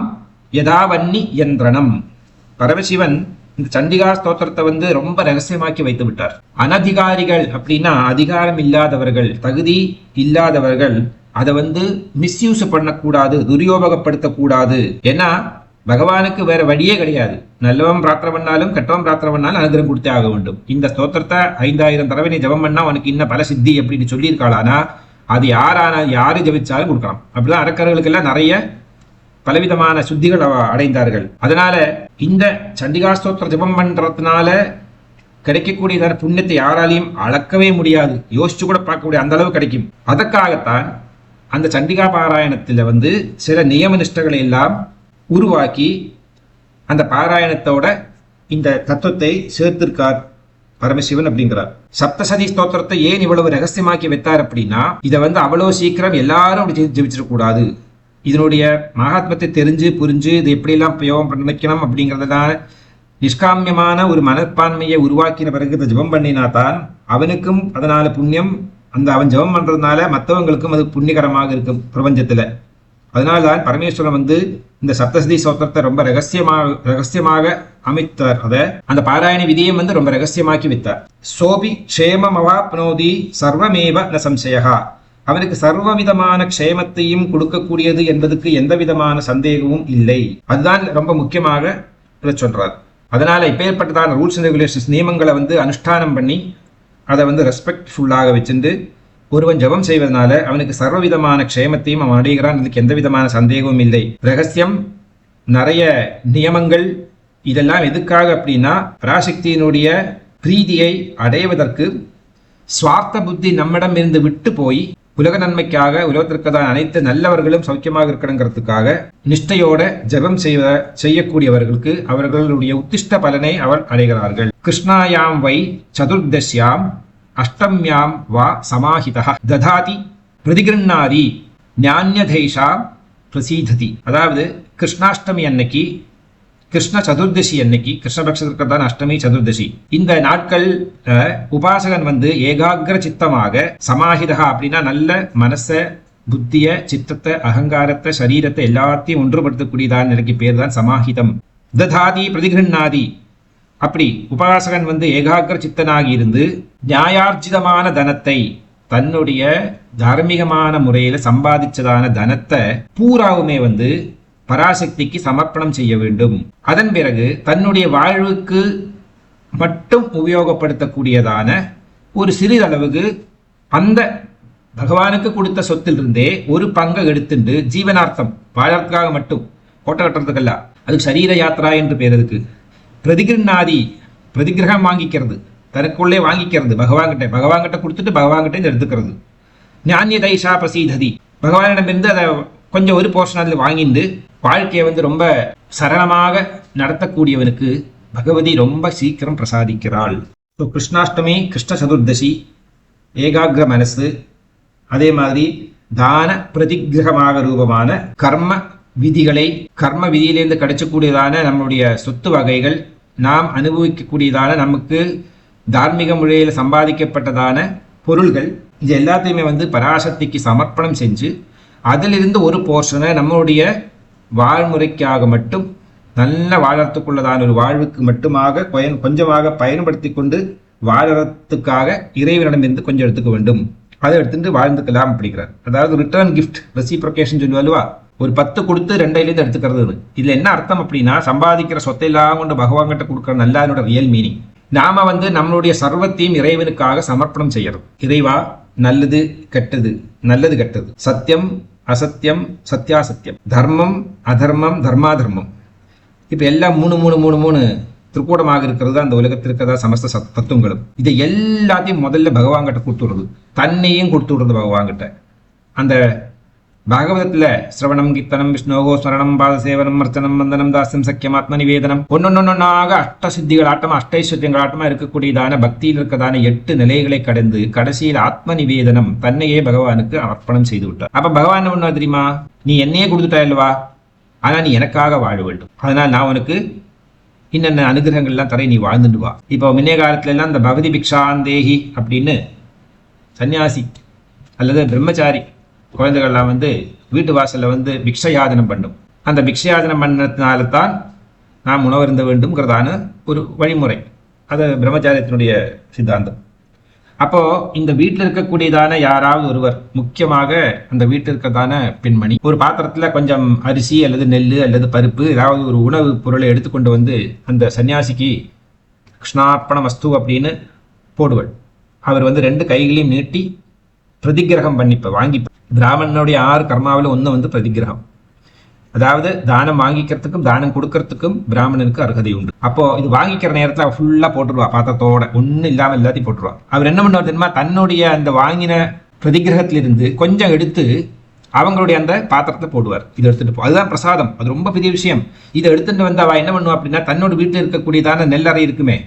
A: யதாவன்னி யந்திரணம். பரமசிவன் இந்த சண்டிகா ஸ்தோத்திரத்தை ரொம்ப ரகசியமாக்கி வைத்து விட்டார். அனதிகாரிகள் அப்படின்னா அதிகாரம் இல்லாதவர்கள், தகுதி இல்லாதவர்கள் அதை மிஸ்யூஸ் பண்ணக்கூடாது, துரியோபகப்படுத்தக்கூடாது. ஏன்னா பகவானுக்கு வேற வழியே கிடையாது. நல்லவன் பிரார்த்தனை பண்ணாலும் கெட்டவன் பிரார்த்தனை பண்ணாலும் அனுகிரகம் கொடுத்தே ஆக வேண்டும். இந்த ஸ்தோத்திரத்தை 5000 தடவை நீ ஜபம் பண்ணா உனக்கு இன்னும் பல சித்தி அப்படின்னு சொல்லியிருக்காள். ஆனா அது யாரு ஜபிச்சாலும் கொடுக்கலாம். அப்படிதான் அரக்கர்களுக்கு எல்லாம் நிறைய பலவிதமான சுத்திகள் அடைந்தார்கள். அதனால இந்த சண்டிகா ஸ்தோத்திர ஜபம் பண்றதுனால கிடைக்கக்கூடிய புண்ணியத்தை யாராலையும் அளக்கவே முடியாது, யோசிச்சு கூட பார்க்கக்கூடிய அந்த அளவு கிடைக்கும். அதற்காகத்தான் அந்த சண்டிகா பாராயணத்துல சில நியம நிஷ்டங்களை எல்லாம் உருவாக்கி அந்த பாராயணத்தோட இந்த தத்துவத்தை சேர்த்திருக்கார் பரமசிவன் அப்படிங்கிறார். சப்தசதி ஸ்தோத்திரத்தை ஏன் இவ்வளவு ரகசியமாக்கி வைத்தார் அப்படின்னா, இதை அவ்வளவு சீக்கிரம் எல்லாரும் ஜெபிச்சிடக்கூடாது. இதனுடைய மகாத்மத்தை தெரிஞ்சு புரிஞ்சு இது எப்படியெல்லாம் பிரயோகம் பண்ணிக்கணும் அப்படிங்கிறதுனால நிஷ்காமியமான ஒரு மனப்பான்மையை உருவாக்கின பிறகு இதை ஜபம் பண்ணினா தான் அவனுக்கும் அதனால புண்ணியம், அவன் ஜபம் பண்றதுனால மற்றவங்களுக்கும் அது புண்ணியகரமாக இருக்கும் பிரபஞ்சத்துல. அதனால்தான் பரமேஸ்வரன் இந்த சப்தசதி ஸ்தோத்திரத்தை ரொம்ப ரகசியமாக அமைத்தார். அந்த பாராயண விதியை வந்து ரொம்ப ரகசியமாக்கி வைத்தார். சோபி க்ஷேமமவாப்னோதி சர்வமேவ ந சம்சயா. அவனுக்கு சர்வவிதமான க்ஷேமத்தையும் கொடுக்கக்கூடியது என்பதுக்கு எந்த விதமான சந்தேகமும் இல்லை. அதுதான் ரொம்ப முக்கியமாக சொல்றார். அதனால இப்பேற்பட்டதான ரூல்ஸ் அண்ட் ரெகுலேஷன்ஸ் நியமங்களை வந்து அனுஷ்டானம் பண்ணி அதை வந்து ரெஸ்பெக்ட்ஃபுல்லாக வச்சுட்டு ஒருவன் ஜபம் செய்வதனால அவனுக்கு சர்வவிதமான க்ஷேமத்தையும் அவன் அடைகிறான். இதுக்கு எந்த விதமான சந்தேகமும் இல்லை. ரகசியம், நிறைய நியமங்கள், இதெல்லாம் எதுக்காக அப்படின்னா பராசக்தியினுடைய பிரீதியை அடைவதற்கு சுவார்த்த புத்தி நம்மிடம் இருந்து விட்டு போய் உலக நன்மைக்காக, உலகத்திற்குதான் அனைத்து நல்லவர்களும் சௌக்கியமாக இருக்கணுங்கிறதுக்காக நிஷ்டையோட ஜபம் செய்யக்கூடியவர்களுக்கு அவர்களுடைய உத்திஷ்ட பலனை அவர் அடைகிறார்கள். கிருஷ்ணாயாம் வை சதுர்தஷ்யாம் அஷ்டம்யாம் வா சமாஹிதா ததாதி பிரதிகிருண்ணாரி ஞான்யதைஷாம் பிரசீததி. அதாவது கிருஷ்ணாஷ்டமி அன்னைக்கு, கிருஷ்ண சதுர்தசி அன்னைக்கு, கிருஷ்ணபக்ஷத்திற்கு தான் அஷ்டமி சதுர்தசி, இந்த நாட்கள் உபாசகன் வந்து ஏகாகிர சித்தமாக சமாஹிதா அப்படின்னா நல்ல மனச, புத்திய, சித்தத்தை, அகங்காரத்தை, சரீரத்தை எல்லாத்தையும் ஒன்றுபடுத்தக்கூடியதான் நிலைக்கு பேர் தான் சமாஹிதம். ததாதி பிரதிகிருண்ணாதி. அப்படி உபாசகன் வந்து ஏகாகிர சித்தனாகி இருந்து நியாயார்ஜிதமான தனத்தை, தன்னுடைய தார்மீகமான முறையில சம்பாதிச்சதான தனத்தை பூராவுமே வந்து பராசக்திக்கு சமர்ப்பணம் செய்ய வேண்டும். அதன் பிறகு தன்னுடைய வாழ்வுக்கு மட்டும் உபயோகப்படுத்தக்கூடியதான ஒரு சிறிதளவுக்கு அந்த பகவானுக்கு கொடுத்த சொத்திலிருந்தே ஒரு பங்கை எடுத்துட்டு ஜீவனார்த்தம், வாழறதுக்காக மட்டும், கோட்டை கட்டுறதுக்கல்ல, அதுக்கு சரீர யாத்ரா என்று பேர். அதுக்கு பிரதிகிருண்ணாதி, பிரதிகிரகம் வாங்கிக்கிறது, தனக்குள்ளே வாங்கிக்கிறது, பகவான்கிட்ட கொடுத்துட்டு பகவான்கிட்ட எடுத்துக்கிறது. ஞானிய தைஷா பிரசீததி, பகவானிடமிருந்து அதை கொஞ்சம் ஒரு போர்ஷன் அதில் வாங்கிட்டு வாழ்க்கையை வந்து ரொம்ப சரளமாக நடத்தக்கூடியவனுக்கு பகவதி ரொம்ப சீக்கிரம் பிரசாதிக்கிறாள். ஸோ கிருஷ்ணாஷ்டமி, கிருஷ்ண சதுர்தசி, ஏகாகிர மனசு, அதே மாதிரி தான பிரதிகிரகமாக ரூபமான கர்ம விதிகளை, கர்ம விதியிலேருந்து கிடைச்சக்கூடியதான நம்முடைய சொத்து வகைகள், நாம் அனுபவிக்கக்கூடியதான நமக்கு தார்மீக முறையில் சம்பாதிக்கப்பட்டதான பொருள்கள், இது எல்லாத்தையுமே வந்து பராசக்திக்கு சமர்ப்பணம் செஞ்சு அதிலிருந்து ஒரு போர்ஷனை நம்மளுடைய வாழ்முறைக்காக மட்டும், நல்ல வாழறதுக்குள்ளதான ஒரு வாழ்வுக்கு மட்டுமாக கொஞ்சமாக பயன்படுத்தி கொண்டு வாழறதுக்காக இறைவனிடமிருந்து கொஞ்சம் எடுத்துக்க வேண்டும். அதை எடுத்துட்டு வாழ்ந்துக்கலாம் அப்படிங்கிறார். அதாவது ரிட்டர்ன் கிஃப்ட், ரெசிப்ரோகேஷன் சொல்லுவாள்வா, ஒரு 10 கொடுத்து 2லேருந்து எடுத்துக்கிறது. இதுல என்ன அர்த்தம் அப்படின்னா, சம்பாதிக்கிற சொத்தையெல்லாம் கொண்டு பகவான் கிட்ட கொடுக்குற நல்லா என்னோட ரியல் மீனிங். நாம வந்து நம்மளுடைய சர்வத்தையும் இறைவனுக்காக சமர்ப்பணம் செய்யறது. இறைவா, நல்லது கெட்டது, நல்லது கெட்டது, சத்தியம் அசத்தியம், சத்தியாசத்தியம், தர்மம் அதர்மம், தர்மாதர்மம், இப்ப எல்லாம் 3 திருக்கூடமாக இருக்கிறது அந்த உலகத்தில் இருக்கிறதா சமஸ்த தத்துவங்களும். இதை எல்லாத்தையும் முதல்ல பகவான்கிட்ட கொடுத்து விடுறது, தன்னையும் கொடுத்து விடுறது பகவான்கிட்ட. அந்த பாகவதத்துல சிரவணம், கீர்த்தனம், விஷ்ணோகோ ஸ்மரணம், பாதசேவனம், அர்ச்சனம், வந்தனம், தாஸ்யம், சக்கியம், ஆத்ம நிவேதனம், ஒன்னொன்னாக அஷ்டசித்திகள் ஆட்டமா, அஷ்டைஸ்வரியங்கள் ஆட்டமா இருக்கக்கூடியதான பக்தியில் இருக்கதான 8 நிலைகளை கடந்து கடைசியில் ஆத்ம நிவேதனம், தன்னையே பகவானுக்கு அர்ப்பணம் செய்து விட்டார். அப்ப பகவான் என்ன பண்ணுவா தெரியுமா, நீ என்னையே கொடுத்துட்டா இல்லவா, ஆனா நீ எனக்காக வாழ வேண்டும், அதனால் நான் உனக்கு இன்னென்ன அனுகிரகங்கள்லாம் தரை, நீ வாழ்ந்துட்டு வா. இப்போ முன்னைய காலத்துல எல்லாம் இந்த பகவதி பிக்ஷாந்தேகி அப்படின்னு சன்னியாசி அல்லது பிரம்மச்சாரி குழந்தைகள்லாம் வந்து வீட்டு வாசல்ல வந்து பிக்ஷயாதனம் பண்ணும். அந்த பிக்ஷயாதனம் பண்ணதுனால தான் நாம் உணவருந்த வேண்டும்ங்கிறதான ஒரு வழிமுறை. அது பிரம்மச்சாரியத்தினுடைய சித்தாந்தம். அப்போ இந்த வீட்டில் இருக்கக்கூடியதான யாராவது ஒருவர், முக்கியமாக அந்த வீட்டில் இருக்கிறதான பெண்மணி, ஒரு பாத்திரத்துல கொஞ்சம் அரிசி அல்லது நெல் அல்லது பருப்பு, ஏதாவது ஒரு உணவு பொருளை எடுத்துக்கொண்டு வந்து அந்த சன்னியாசிக்கு கிருஷ்ணார்ப்பண வஸ்து அப்படின்னு போடுவள். அவர் வந்து 2 கைகளையும் நீட்டி பிரதிகிரகம் பண்ணிப்ப வாங்கி, பிராமணனுடைய 6 கர்மாவில் ஒன்று வந்து பிரதிகிரகம். அதாவது தானம் வாங்கிக்கிறதுக்கும் தானம் கொடுக்கறதுக்கும் பிராமணனுக்கு அருகதை உண்டு. அப்போ இது வாங்கிக்கிற நேரத்தில் அவ ஃபுல்லா போட்டுருவா, பாத்திரத்தோட ஒன்றும் இல்லாமல் எல்லாத்தையும் போட்டுருவா. அவர் என்ன பண்ணுவார் தெரியுமா, தன்னுடைய அந்த வாங்கின பிரதிகிரகத்திலிருந்து கொஞ்சம் எடுத்து அவங்களுடைய அந்த பாத்திரத்தை போடுவார். இதை எடுத்துட்டு போ, அதுதான் பிரசாதம். அது ரொம்ப பெரிய விஷயம். இதை எடுத்துட்டு வந்து அவ என்ன பண்ணுவா அப்படின்னா, தன்னோட வீட்டில் இருக்கக்கூடியதான நெல்லறை இருக்குமே,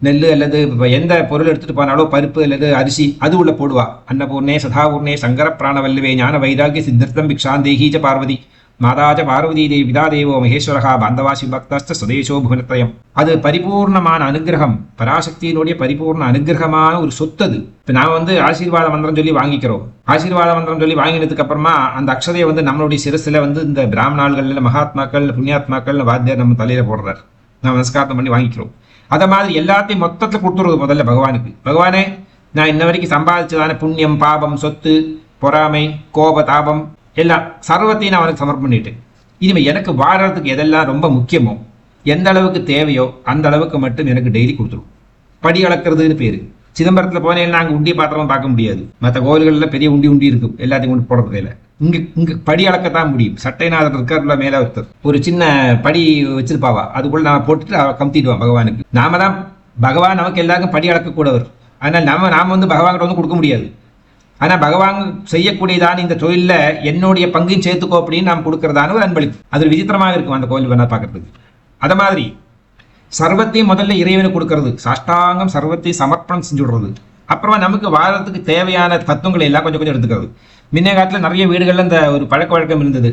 A: நெல் அல்லது எந்த பொருள் எடுத்துட்டு போனாலோ, பருப்பு அல்லது அரிசி, அது உள்ள போடுவா. அன்னபூர்ணே சதாபூர்ணே சங்கர பிராணவல்லவே ஞான வைராகிய சித்தர்த்தம் பிக்ஷாந்தேகீச்ச பார்வதி மாதாச்ச பார்வதி தேவி பிதா தேவோ மகேஸ்வரகா பாந்தவாசி பக்தஸ்த சுதேசோ புவனத்ரயம். அது பரிபூர்ணமான அனுகிரகம், பராசக்தியினுடைய பரிபூர்ண அனுகிரகமான ஒரு சொத்து. அது இப்போ நான் வந்து ஆசீர்வாத மந்திரம் சொல்லி வாங்கிக்கிறோம். ஆசீர்வாத மந்திரம் சொல்லி வாங்கினதுக்கு அப்புறமா அந்த அக்ஷதையை வந்து நம்மளுடைய சிரசில வந்து இந்த பிராமணாள்கள், மகாத்மாக்கள், புண்ணியாத்மாக்கள் வாத்தியார் நம்ம தலையில போடுறார். நமஸ்காரம் பண்ணி வாங்கிக்கிறோம். அதை மாதிரி எல்லாத்தையும் மொத்தத்தில் கொடுத்துருவது முதல்ல பகவானுக்கு. பகவானே, நான் இன்ன வரைக்கும் சம்பாதிச்சதான புண்ணியம், பாபம், சொத்து, பொறாமை, கோப, தாபம் எல்லாம் சர்வத்தையும் நான் அவனுக்கு சமர்ப்பணம் பண்ணிட்டேன். இனிமேல் எனக்கு வாழறதுக்கு எதெல்லாம் ரொம்ப முக்கியமோ, எந்த அளவுக்கு தேவையோ அந்த அளவுக்கு மட்டும் எனக்கு டெய்லி கொடுத்துரும். படி அளக்கிறதுன்னு பேர். சிதம்பரத்தில் போனேன், நாங்கள் உண்டிய பாத்திரமும் பார்க்க முடியாது. மற்ற கோவில்களில் பெரிய உண்டி இருக்கும், எல்லாத்தையும் கொண்டு போடுறது இல்லை. இங்கே படி அளக்கத்தான் முடியும். சட்டைநாதர் இருக்காருல, மேலே ஒருத்தர் ஒரு சின்ன படி வச்சிருப்பாவா, அதுக்குள்ள நான் போட்டுட்டு கமுத்திடுவான் பகவானுக்கு. நாம தான் பகவான் நமக்கு எல்லாருக்கும் படி அளக்கக்கூடவர். ஆனால் நாம வந்து பகவான்கிட்ட வந்து கொடுக்க முடியாது. ஆனால் பகவான் செய்யக்கூடியதான இந்த தொழிலில் என்னுடைய பங்கையும் சேர்த்துக்கோ அப்படின்னு நாம் கொடுக்கறதான ஒரு அன்பளிப்பு. அது ஒரு விசித்திரமாக இருக்கும் அந்த கோவில் வேணா பார்க்கறதுக்கு. அதை மாதிரி சர்வத்தையும் முதல்ல இறைவனுக்கு கொடுக்கறது, சாஷ்டாங்கம் சர்வத்தையும் சமர்ப்பணம் செஞ்சு விடுறது. அப்புறமா நமக்கு வாழறதுக்கு தேவையான தத்துவங்களை எல்லாம் கொஞ்சம் கொஞ்சம் எடுத்துக்கிறது. முன்னைய காலத்தில் நிறைய வீடுகளில் இந்த ஒரு பழக்க வழக்கம் இருந்தது.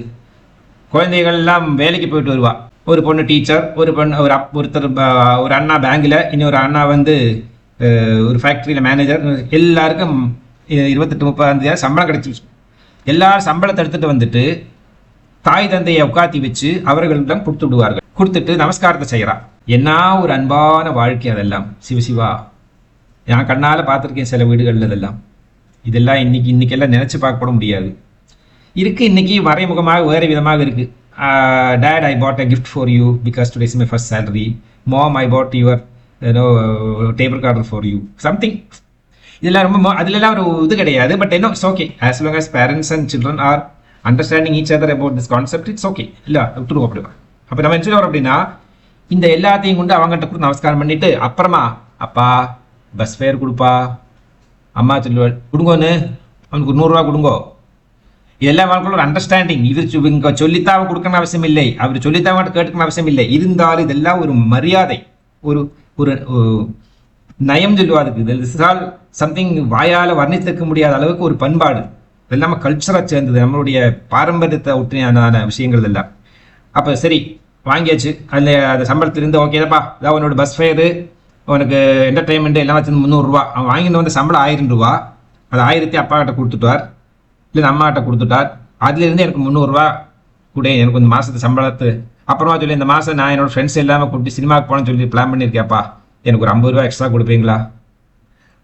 A: குழந்தைகள் எல்லாம் வேலைக்கு போயிட்டு வருவா. ஒரு பொண்ணு டீச்சர், ஒரு பொண்ணு ஒருத்தர் ஒரு அண்ணா பேங்கில், இன்னொரு அண்ணா வந்து ஒரு ஃபேக்ட்ரியில் மேனேஜர். எல்லாருக்கும் 28-30 சம்பளம் கிடைச்சி எல்லாரும் சம்பளத்தை எடுத்துகிட்டு வந்துட்டு தாய் தந்தையை உட்காத்தி வச்சு அவர்களிடம் கொடுத்து விடுவார்கள். கொடுத்துட்டு நமஸ்காரத்தை செய்கிறா. என்ன ஒரு அன்பான வாழ்க்கை அதெல்லாம். சிவசிவா, நான் கண்ணால் பார்த்துருக்கேன் சில வீடுகளில். இதெல்லாம் இன்னைக்கெல்லாம் நினச்சி பார்க்கப்பட முடியாது. இருக்குது இன்னைக்கு மறைமுகமாக வேறு விதமாக இருக்குது. Dad, I bought a gift for you because today is my first salary. Mom, I bought your table garter for you, something. இதெல்லாம் ரொம்ப அதுலலாம் ஒரு இது கிடையாது. பட் என்ன, it's okay. As long as parents and children are understanding each other about this concept, it's okay. இல்லை விட்டுருவோம் அப்படி. அப்போ நம்ம என்ன சொல்லுவோம் அப்படின்னா, இந்த எல்லாத்தையும் கொண்டு அவங்ககிட்ட கொடுத்து நமஸ்காரம் பண்ணிட்டு அப்புறமா, அப்பா பஸ் ஃபேர் கொடுப்பா, அம்மா சொல்லுவாள் கொடுங்கோன்னு, அவனுக்கு ஒரு 100 ரூபா கொடுங்கோ. இதெல்லாம் அவனுக்குள்ள ஒரு அண்டர்ஸ்டாண்டிங். இங்கே சொல்லித்தான் கொடுக்கணும் அவசியம் இல்லை, அவர் சொல்லித்தான் கேட்டுக்கணும் அவசியம் இல்லை. இருந்தாலும் இதெல்லாம் ஒரு மரியாதை, ஒரு ஒரு நயம் சொல்லுவாதுக்கு. திஸ் இஸ் ஆல் சம்திங் வாயால் வர்ணித்திருக்க முடியாத அளவுக்கு ஒரு பண்பாடு. இதெல்லாம் கல்ச்சராக சேர்ந்தது, நம்மளுடைய பாரம்பரியத்தை ஒட்டியான விஷயங்கள் எல்லாம். அப்போ சரி வாங்கியாச்சு. அதில் அந்த சம்பளத்திலிருந்து ஓகேதாப்பா, அதான் உன்னோட பஸ் ஃபேரு, உனக்கு என்டர்டைன்மெண்ட்டு எல்லாம் வச்சு 300 ரூபா. அவன் வாங்கிட்டு வந்த சம்பளம் 1000 ரூபா. அது 1000 அப்பா கிட்ட கொடுத்துட்டார், இல்லை அம்மா கிட்ட கொடுத்துட்டார். அதுலேருந்து எனக்கு 300 ரூபா கூட, எனக்கு இந்த மாதத்து சம்பளத்து. அப்புறமா சொல்லி இந்த மாதம் நான் என்னோட ஃப்ரெண்ட்ஸ் எல்லாமே கூப்பிட்டு சினிமாவுக்கு போகணும்னு சொல்லி பிளான் பண்ணியிருக்கேன்ப்பா, எனக்கு ஒரு 50 ரூபா எக்ஸ்ட்ரா கொடுப்பீங்களா?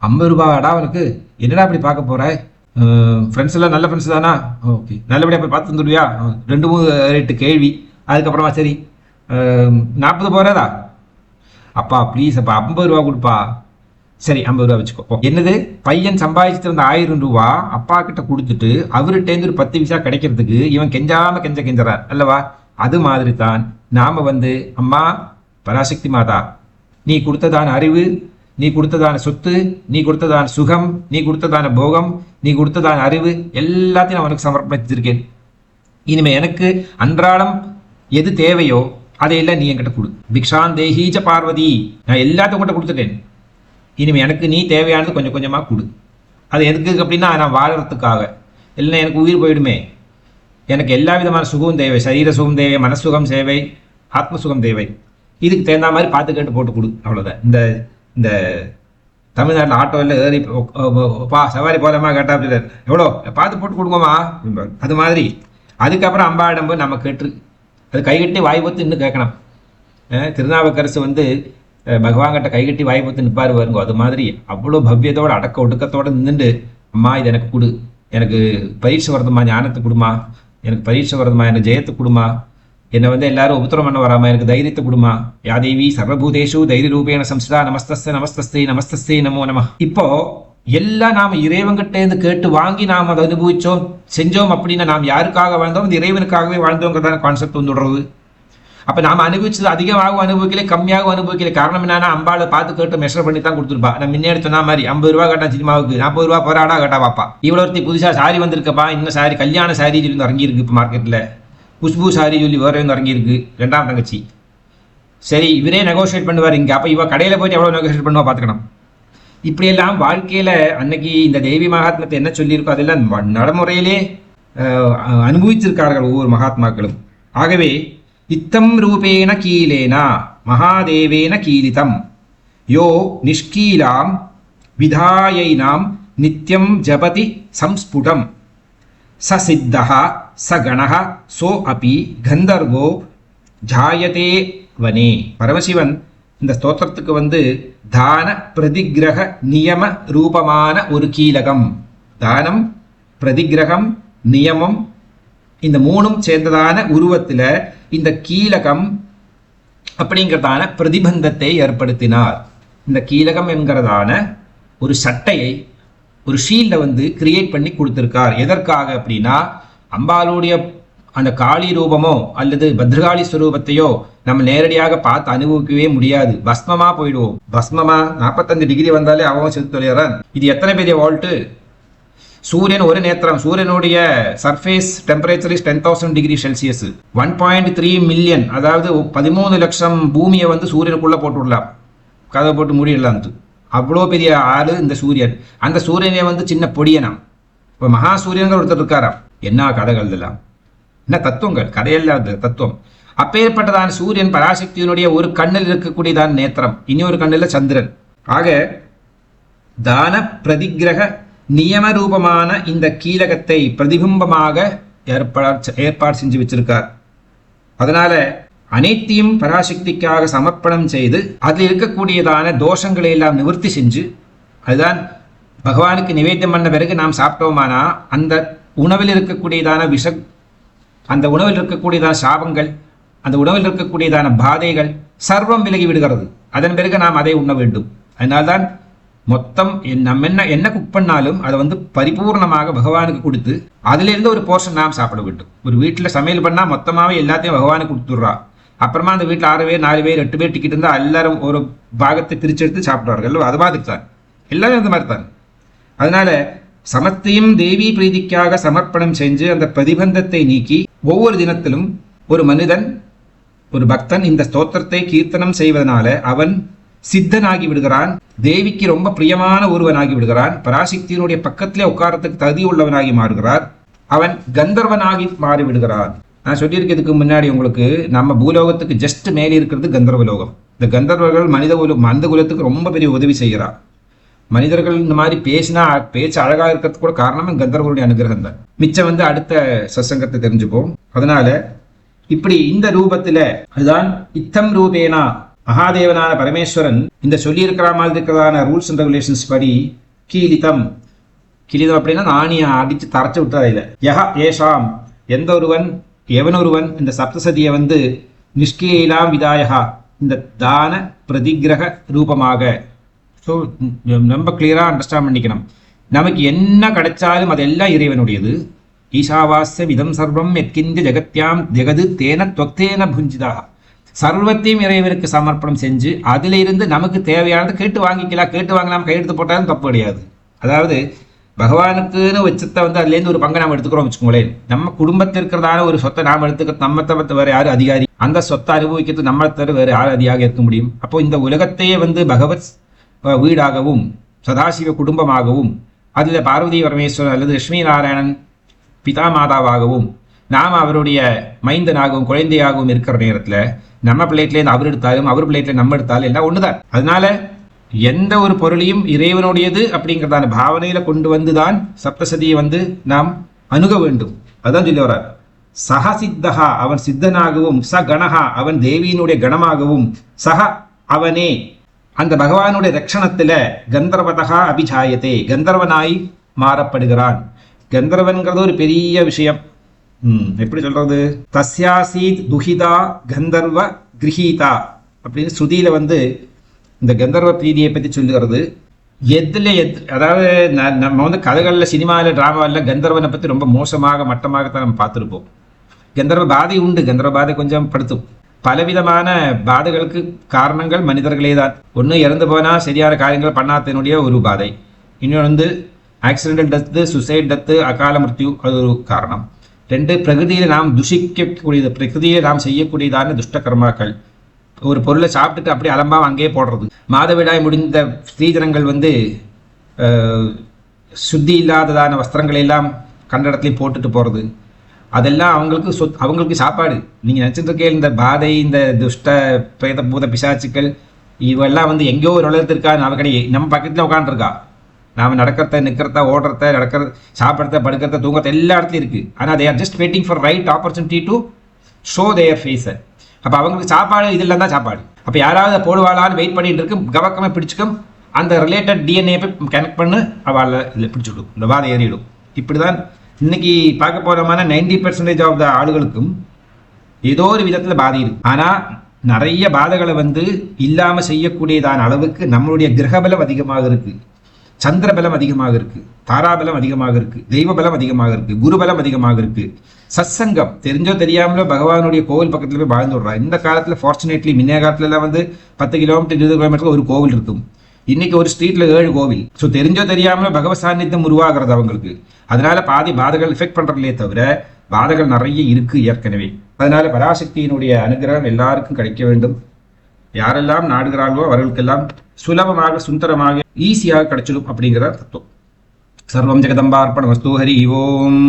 A: 50 ரூபாடா அவனுக்கு, என்னடா அப்படி பார்க்க போற? ஃப்ரெண்ட்ஸ் எல்லாம் நல்ல ஃப்ரெண்ட்ஸ் தானா? ஓகே, நல்லபடியாக போய் பார்த்து வந்துடுவியா? 2-3 ரேட்டு கேள்வி. அதுக்கப்புறமா சரி 40 போகிறதா? அப்பா ப்ளீஸ் அப்பா 50 ரூபா கொடுப்பா. சரி 50 ரூபா வச்சுக்கோ. என்னது, பையன் சம்பாதிச்சுட்டு இருந்த 1000 ரூபா அப்பா கிட்ட கொடுத்துட்டு அவர்கிட்டேருந்து ஒரு 10 பைசா கிடைக்கிறதுக்கு இவன் கெஞ்சுறான் அல்லவா? அது மாதிரி தான் நாம வந்து, அம்மா பராசக்தி மாதா, நீ கொடுத்ததான அறிவு, நீ கொடுத்ததான சொத்து, நீ கொடுத்ததான சுகம், நீ கொடுத்ததான போகம், நீ கொடுத்ததான அறிவு எல்லாத்தையும் நான் உனக்கு சமர்ப்பிச்சிருக்கேன். இனிமே எனக்கு அன்றாடம் எது தேவையோ அதையெல்லாம் நீ என்கிட்ட கொடு. பிக்ஷான் தேஹீஜ பார்வதி, நான் எல்லாத்தையும் உங்கள்கிட்ட கொடுத்துட்டேன். இனிமே எனக்கு நீ தேவையானது கொஞ்சம் கொஞ்சமாக கொடு. அது எதுக்கு அப்படின்னா, நான் வாழறதுக்காக. இல்லைன்னா எனக்கு உயிர் போயிடுமே. எனக்கு எல்லா விதமான சுகம் தேவை. சரீர சுகம் தேவை, மனசுகம் தேவை, ஆத்ம சுகம் தேவை. இதுக்கு தகுந்த மாதிரி பார்த்து கேட்டு போட்டு கொடு, அவ்வளோதான். இந்த தமிழ்நாட்டில் ஆட்டோவில் ஏறி சவாரி போகலாமா கேட்டா அப்படி எவ்வளோ பார்த்து போட்டு கொடுங்கம்மா. அது மாதிரி அதுக்கப்புறம் அம்பாயிடம் போய் நம்ம கேட்டு அது கைகட்டி வாய்ப்பத்து இன்னும் கேட்கணும். திருநாவுக்கரசு வந்து பகவான்கிட்ட கைகட்டி வாய்ப்பத்து நிற்பார் வருங்க. அது மாதிரி அவ்வளோ பவ்யத்தோட அடக்க ஒடுக்கத்தோடு நின்றுட்டு, அம்மா இது எனக்கு கொடு, எனக்கு பரீட்சை வருதுமா, ஞானத்தை கொடுமா, எனக்கு பரீட்சை வருதுமா, எனக்கு ஜெயத்தை கொடுமா, என்னை வந்து எல்லாரும் உபத்திரம் பண்ண வராமா, எனக்கு தைரியத்தை கொடுமா. யாதேவி சர்வபூதேஷு தைரிய ரூபேண சம்ஸ்தா நமஸ்தஸ்தே நமோ நம. இப்போ எல்லாம் நாம் இறைவன்கிட்டேருந்து கேட்டு வாங்கி நாம் அதை அனுபவிச்சோம் செஞ்சோம் அப்படின்னா நாம் யாருக்காக வாழ்ந்தோம்? இந்த இறைவனுக்காகவே வாழ்ந்தோங்கிறதான கான்செப்ட் வந்துடுறது. அப்போ நாம் அனுபவிச்சது அதிகமாகவும் அனுபவிக்கல, கம்மியாகவும் அனுபவிக்கல. காரணம் என்னன்னா, அம்பாவை பார்த்து கேட்டு மெஷர் பண்ணி தான் கொடுத்துருப்பா. நம்ம முன்னேறி சொன்ன மாதிரி 50 ரூபா கேட்டா சினிமாவுக்கு, 40 ரூபா போராடா கேட்டா பாப்பா. இவ்வளோ புதுசாக சாரி வந்திருக்கப்பா, இன்னும் சாரி கல்யாண சாரி சொல்லி இறங்கியிருக்கு இப்போ மார்க்கெட்டில். குஷ்பு சாரி சொல்லி வேற இறங்கியிருக்கு, 2ஆம் தங்கச்சி. சரி இவரே நெகோஷியேட் பண்ணுவார் இங்கே. அப்போ இவ கடையில் போயிட்டு எவ்வளோ நெகோஷியேட் பண்ணுவா பார்த்துக்கணும். இப்படியெல்லாம் வாழ்க்கையில் அன்னைக்கு இந்த தேவி மகாத்மத்தை என்ன சொல்லியிருக்கோ அதெல்லாம் நடைமுறையிலே அனுபவிச்சிருக்கார்கள் ஒவ்வொரு மகாத்மாக்களும். ஆகவே இத்தம் ரூபேன கீலேனா மகாதேவேன கீலிதம் யோ நிஷ்கீலாம் விதாயைனாம் நித்யம் ஜபதி சம்ஸ்புடம் ச சித்தஹ ச கணஹ சோ அபி கந்தர்வோ ஜாயதே வனே. பரமசிவன் இந்த ஸ்தோத்திரத்துக்கு வந்து தான பிரதிகிரக நியம ரூபமான ஒரு கீலகம். தானம், பிரதிகிரகம், நியமம், இந்த மூணும் சேர்ந்ததான உருவத்தில் இந்த கீலகம் அப்படிங்கிறதான பிரதிபந்தத்தை ஏற்படுத்தினார். இந்த கீலகம் என்கிறதான ஒரு சட்டையை, ஒரு ஷீல்டை வந்து கிரியேட் பண்ணி கொடுத்துருக்கார். எதற்காக அப்படின்னா, அம்பாளுடைய அந்த காளி ரூபமோ அல்லது பத்ரகாளி ஸ்வரூபத்தையோ நம்ம நேரடியாக பார்த்து அனுபவிக்கவே முடியாது. பஸ்மமா போயிடுவோம். பஸ்மமா 45 டிகிரி வந்தாலே அவன் செத்து தொலைகிறான். இது எத்தனை பெரிய வால்ட்டு? சூரியன் ஒரு நேத்திரம். சூரியனுடைய surface temperature is 10,000 degree Celsius. 1.3 million, அதாவது 13 லட்சம் பூமியை வந்து சூரியனுக்குள்ள போட்டு விடலாம், கதை போட்டு மூடிடலாம். அவ்வளோ பெரிய ஆளு இந்த சூரியன். அந்த சூரியனை வந்து சின்ன பொடியனாம். இப்போ மகா சூரியன்கள் ஒருத்தர் இருக்காராம். என்ன கதைகள் இதெல்லாம், என்ன தத்துவங்கள், கதையல்லாத தத்துவம். அப்பேற்பட்டதான சூரியன் பராசக்தியினுடைய ஒரு கண்ணில் இருக்கக்கூடியதான் நேத்திரம், இன்னொரு கண்ணில் சந்திரன். ஆக தான பிரதிகிரக நியம ரூபமான இந்த கீலகத்தை பிரதிபிம்பமாக ஏற்பாடு செஞ்சு வச்சிருக்கார். அதனால அனைத்தையும் பராசக்திக்காக சமர்ப்பணம் செய்து அதில் இருக்கக்கூடியதான தோஷங்களை எல்லாம் நிவர்த்தி செஞ்சு, அதுதான் பகவானுக்கு நிவேத்தியம் பண்ண பிறகு நாம் சாப்பிட்டோமானா அந்த உணவில் இருக்கக்கூடியதான அந்த உணவில் இருக்கக்கூடியதான சாபங்கள், அந்த உணவில் இருக்கக்கூடியதான பாதைகள் சர்வம் விலகி விடுகிறது. அதன் பிறகு நாம் அதை உண்ண வேண்டும். அதனால்தான் மொத்தம் நம்ம என்ன குக் பண்ணாலும் அதை வந்து பரிபூர்ணமாக பகவானுக்கு கொடுத்து அதிலிருந்து ஒரு போர்ஷன் நாம் சாப்பிட வேண்டும். ஒரு வீட்டில் சமையல் பண்ணால் மொத்தமாகவே எல்லாத்தையும் பகவானுக்கு கொடுத்துட்றா. அப்புறமா அந்த வீட்டில் 6 பேர் 4 பேர் 8 பேர் டிக்கெட் இருந்தால் எல்லாரும் ஒரு பாகத்தை பிரிச்செடுத்து சாப்பிடுவார்கள். அது மாதிரி தான் எல்லாரும் அந்த மாதிரி தான். அதனால சமத்தையும் தேவி பிரீதிக்காக சமர்ப்பணம் செஞ்சு அந்த பிரதிபந்தத்தை நீக்கி ஒவ்வொரு தினத்திலும் ஒரு மனிதன், ஒரு பக்தன் இந்த ஸ்தோத்திரத்தை கீர்த்தனம் செய்வதனால அவன் சித்தனாகி விடுகிறான். தேவிக்கு ரொம்ப பிரியமான ஒருவனாகி விடுகிறான். பராசக்தியினுடைய பக்கத்திலே உட்காரத்துக்கு தகுதி உள்ளவனாகி மாறுகிறார். அவன் கந்தர்வனாகி மாறி விடுகிறான். நான் சொல்லியிருக்கிறதுக்கு முன்னாடி உங்களுக்கு, நம்ம பூலோகத்துக்கு ஜஸ்ட் மேலே இருக்கிறது கந்தர்வலோகம். இந்த கந்தர்வர்கள் மனித குலத்துக்கு ரொம்ப பெரிய உதவி செய்கிறார். மனிதர்கள் இந்த மாதிரி பேச்சு அழகாக இருக்கிறதுக்கு கூட காரணம் கந்தர்வருடைய அனுகிரகம் தான். மிச்சம் வந்து அடுத்த சத்சங்கத்தை தெரிஞ்சுப்போம். அதனால இப்படி இந்த ரூபத்துல, அதுதான் இத்தம் ரூபேனா மகாதேவனான பரமேஸ்வரன் இந்த சொல்லி இருக்கிற மாதிரி இருக்கிறதான ரூல்ஸ் அண்ட் ரெகுலேஷன்ஸ் படி கீலிதம் அப்படின்னா நாணியை அடிச்சு தரைச்சு விட்டார். இல்லை யஹ ஏஷாம், எந்த ஒருவன் எவனொருவன் இந்த சப்தசதியை வந்து நிஷ்கீலாம் விதாயகா, இந்த தான பிரதிகிரக ரூபமாக. ஸோ ரொம்ப கிளியராக அண்டர்ஸ்டாண்ட் பண்ணிக்கணும். நமக்கு என்ன கிடைச்சாலும் அதெல்லாம் இறைவனுடையது. ஈஷாவாஸ்ய விதம் சர்வம் எத்கிந்த ஜெகத்யாம் ஜெகது தேன தொக்தேன புஞ்சிதாக. சர்வத்தையும் இறைவனுக்கு சமர்ப்பணம் செஞ்சு அதிலிருந்து நமக்கு தேவையானது கேட்டு வாங்கிக்கலாம். கேட்டு வாங்கலாம், கையெழுத்து போட்டாலும் தப்பு கிடையாது. அதாவது பகவானுக்குன்னு வச்சத்தை வந்து அதுலேருந்து ஒரு பங்கை நாம் எடுத்துக்கிறோம் வச்சுக்கோங்களேன். நம்ம குடும்பத்தில் இருக்கிறதான ஒரு சொத்தை நாம் எடுத்துக்க, நம்ம தவிர வேறு யாரும் அதிகாரி, அந்த சொத்தை அனுபவிக்கிறது நம்மளை தவிர வேறு யார் அதிகாக இருக்க முடியும்? அப்போ இந்த உலகத்தையே வந்து பகவத் வீடாகவும் சதாசிவ குடும்பமாகவும் அதில் பார்வதி பரமேஸ்வரன் அல்லது லட்சுமி நாராயணன் பிதா மாதாவாகவும் நாம் அவருடைய மைந்தனாகவும் குழந்தையாகவும் இருக்கிற நேரத்தில் நம்ம பிளேட்லேருந்து அவர் எடுத்தாலும் அவர் பிளேட்ல நம்ம எடுத்தாலும் எல்லாம் ஒண்ணுதான். அதனால எந்த ஒரு பொருளையும் இறைவனுடையது அப்படிங்கிறதான பாவனையில கொண்டு வந்துதான் சப்தசதியை வந்து நாம் அணுக வேண்டும். அதான் சொல்லி வர்றார். சஹ சித்தஹா, அவன் சித்தனாகவும், ச கணஹா, அவன் தேவியினுடைய கணமாகவும், சஹ அவனே அந்த பகவானுடைய ரட்சணத்துல கந்தர்வதகா அபிஜாயத்தே, கந்தர்வனாய் மாறப்படுகிறான். கந்தர்வன்கிறது ஒரு பெரிய விஷயம். எப்படி சொல்றது? தஸ்யாசீத் துஹிதா கந்தர்வ கிரஹீதா அப்படின்னு ஸ்ருதியில வந்து இந்த கந்தர்வ பிரீதியை பற்றி சொல்லுகிறது. அதாவது நம்ம வந்து கதைகளில், சினிமாவில், டிராமாவில் கந்தர்வனை பற்றி ரொம்ப மோசமாக மட்டமாகத்தான் நம்ம பார்த்துருப்போம். கந்தர்வ பாதை உண்டு, கந்தர்வ பாதை கொஞ்சம் படுத்தும். பலவிதமான பாதைகளுக்கு காரணங்கள் மனிதர்களே தான். ஒன்று இறந்து போனால் சரியான காரியங்கள் பண்ணாதனுடைய ஒரு பாதை, இன்னொன்று வந்து ஆக்சிடென்டல் டெத்து, சுசைட் டெத்து, அகால மிருத்யு, அது ஒரு காரணம். 2 பிரகிருதியில் நாம் துஷிக்கக்கூடியது, பிரகிருதியில் நாம் செய்யக்கூடியதான துஷ்ட கர்மாக்கள். ஒரு பொருளை சாப்பிட்டுட்டு அப்படியே அலம்பாம அங்கேயே போடுறது. மாதவிடாய் முடிந்த ஸ்திரீஜனங்கள் வந்து சுத்தி இல்லாததான வஸ்திரங்களை எல்லாம் கண்ட இடத்துலையும் போட்டுட்டு போகிறது. அதெல்லாம் அவங்களுக்கு சாப்பாடு. நீங்கள் நினச்சிட்டு இருக்கே இந்த பாதை, இந்த துஷ்ட பிரேத பூத பிசாச்சுக்கள் இவெல்லாம் வந்து எங்கேயோ ஒரு உலகத்திற்கா நம்ம கிடையாது, நம்ம பக்கத்தில் உட்காந்துருக்கா. நாம் நடக்கிறத, நிற்கிறத, ஓடுறத, நடக்கிறது, சாப்பிட்றத, படுக்கிறத, தூங்குறத எல்லா இடத்துலையும் இருக்குது. ஆனால் they are just waiting for right opportunity to show their face. அப்போ அவங்களுக்கு சாப்பாடு இதெல்லாம் தான் சாப்பாடு. அப்போ யாராவது போடுவாளான்னு வெயிட் பண்ணிட்டு இருக்கு, கவக்கமே பிடிச்சிக்கும், அந்த ரிலேட்டட் டிஎன்ஏ போய் கனெக்ட் பண்ணு, அவளை இதில் பிடிச்சிவிடும், இந்த வாதை ஏறிடும். இப்படி தான் இன்னைக்கு பார்க்க போகிறோமான 90% ஆஃப் த ஆளுகளுக்கும் ஏதோ ஒரு விதத்தில் பாதை இருக்கு. ஆனால் நிறைய பாதைகளை இல்லாமல் செய்யக்கூடியதான அளவுக்கு நம்மளுடைய கிரகபலம் அதிகமாக இருக்கு, சந்திர பலம் அதிகமாக இருக்கு, தாராபலம் அதிகமாக இருக்கு, தெய்வ பலம் அதிகமாக இருக்கு, குருபலம் அதிகமாக இருக்கு. சத்சங்கம் தெரிஞ்சோ தெரியாமலோ பகவானுடைய கோவில் பக்கத்துல போய் வாழ்ந்து விடுறா. இந்த காலத்துல ஃபார்ச்சுனேட்லி முன்னைய காலத்துல எல்லாம் 10 கிலோமீட்டர் 20 கிலோமீட்டர் ஒரு கோவில் இருக்கும். இன்னைக்கு ஒரு ஸ்ட்ரீட்ல 7 கோவில். ஸோ தெரிஞ்சோ தெரியாமலோ பகவத் சாநித்தியம் உருவாகிறது அவங்களுக்கு. அதனால பாதி பாதைகள் எஃபெக்ட் பண்றதுலே தவிர பாதைகள் நிறைய இருக்கு ஏற்கனவே. அதனால பராசக்தியினுடைய அனுகிரகம் எல்லாருக்கும் கிடைக்க வேண்டும். யாரெல்லாம் நாடுகிறார்களோ அவர்களுக்கெல்லாம் சுலபமாக சுந்தரமாக ஈஸியாக கிடைச்சிடும் அப்படிங்கிற தத்துவம். சர்வம் ஜெகதம்பார்ப்பணமஸ்து. ஹரி ஓம்.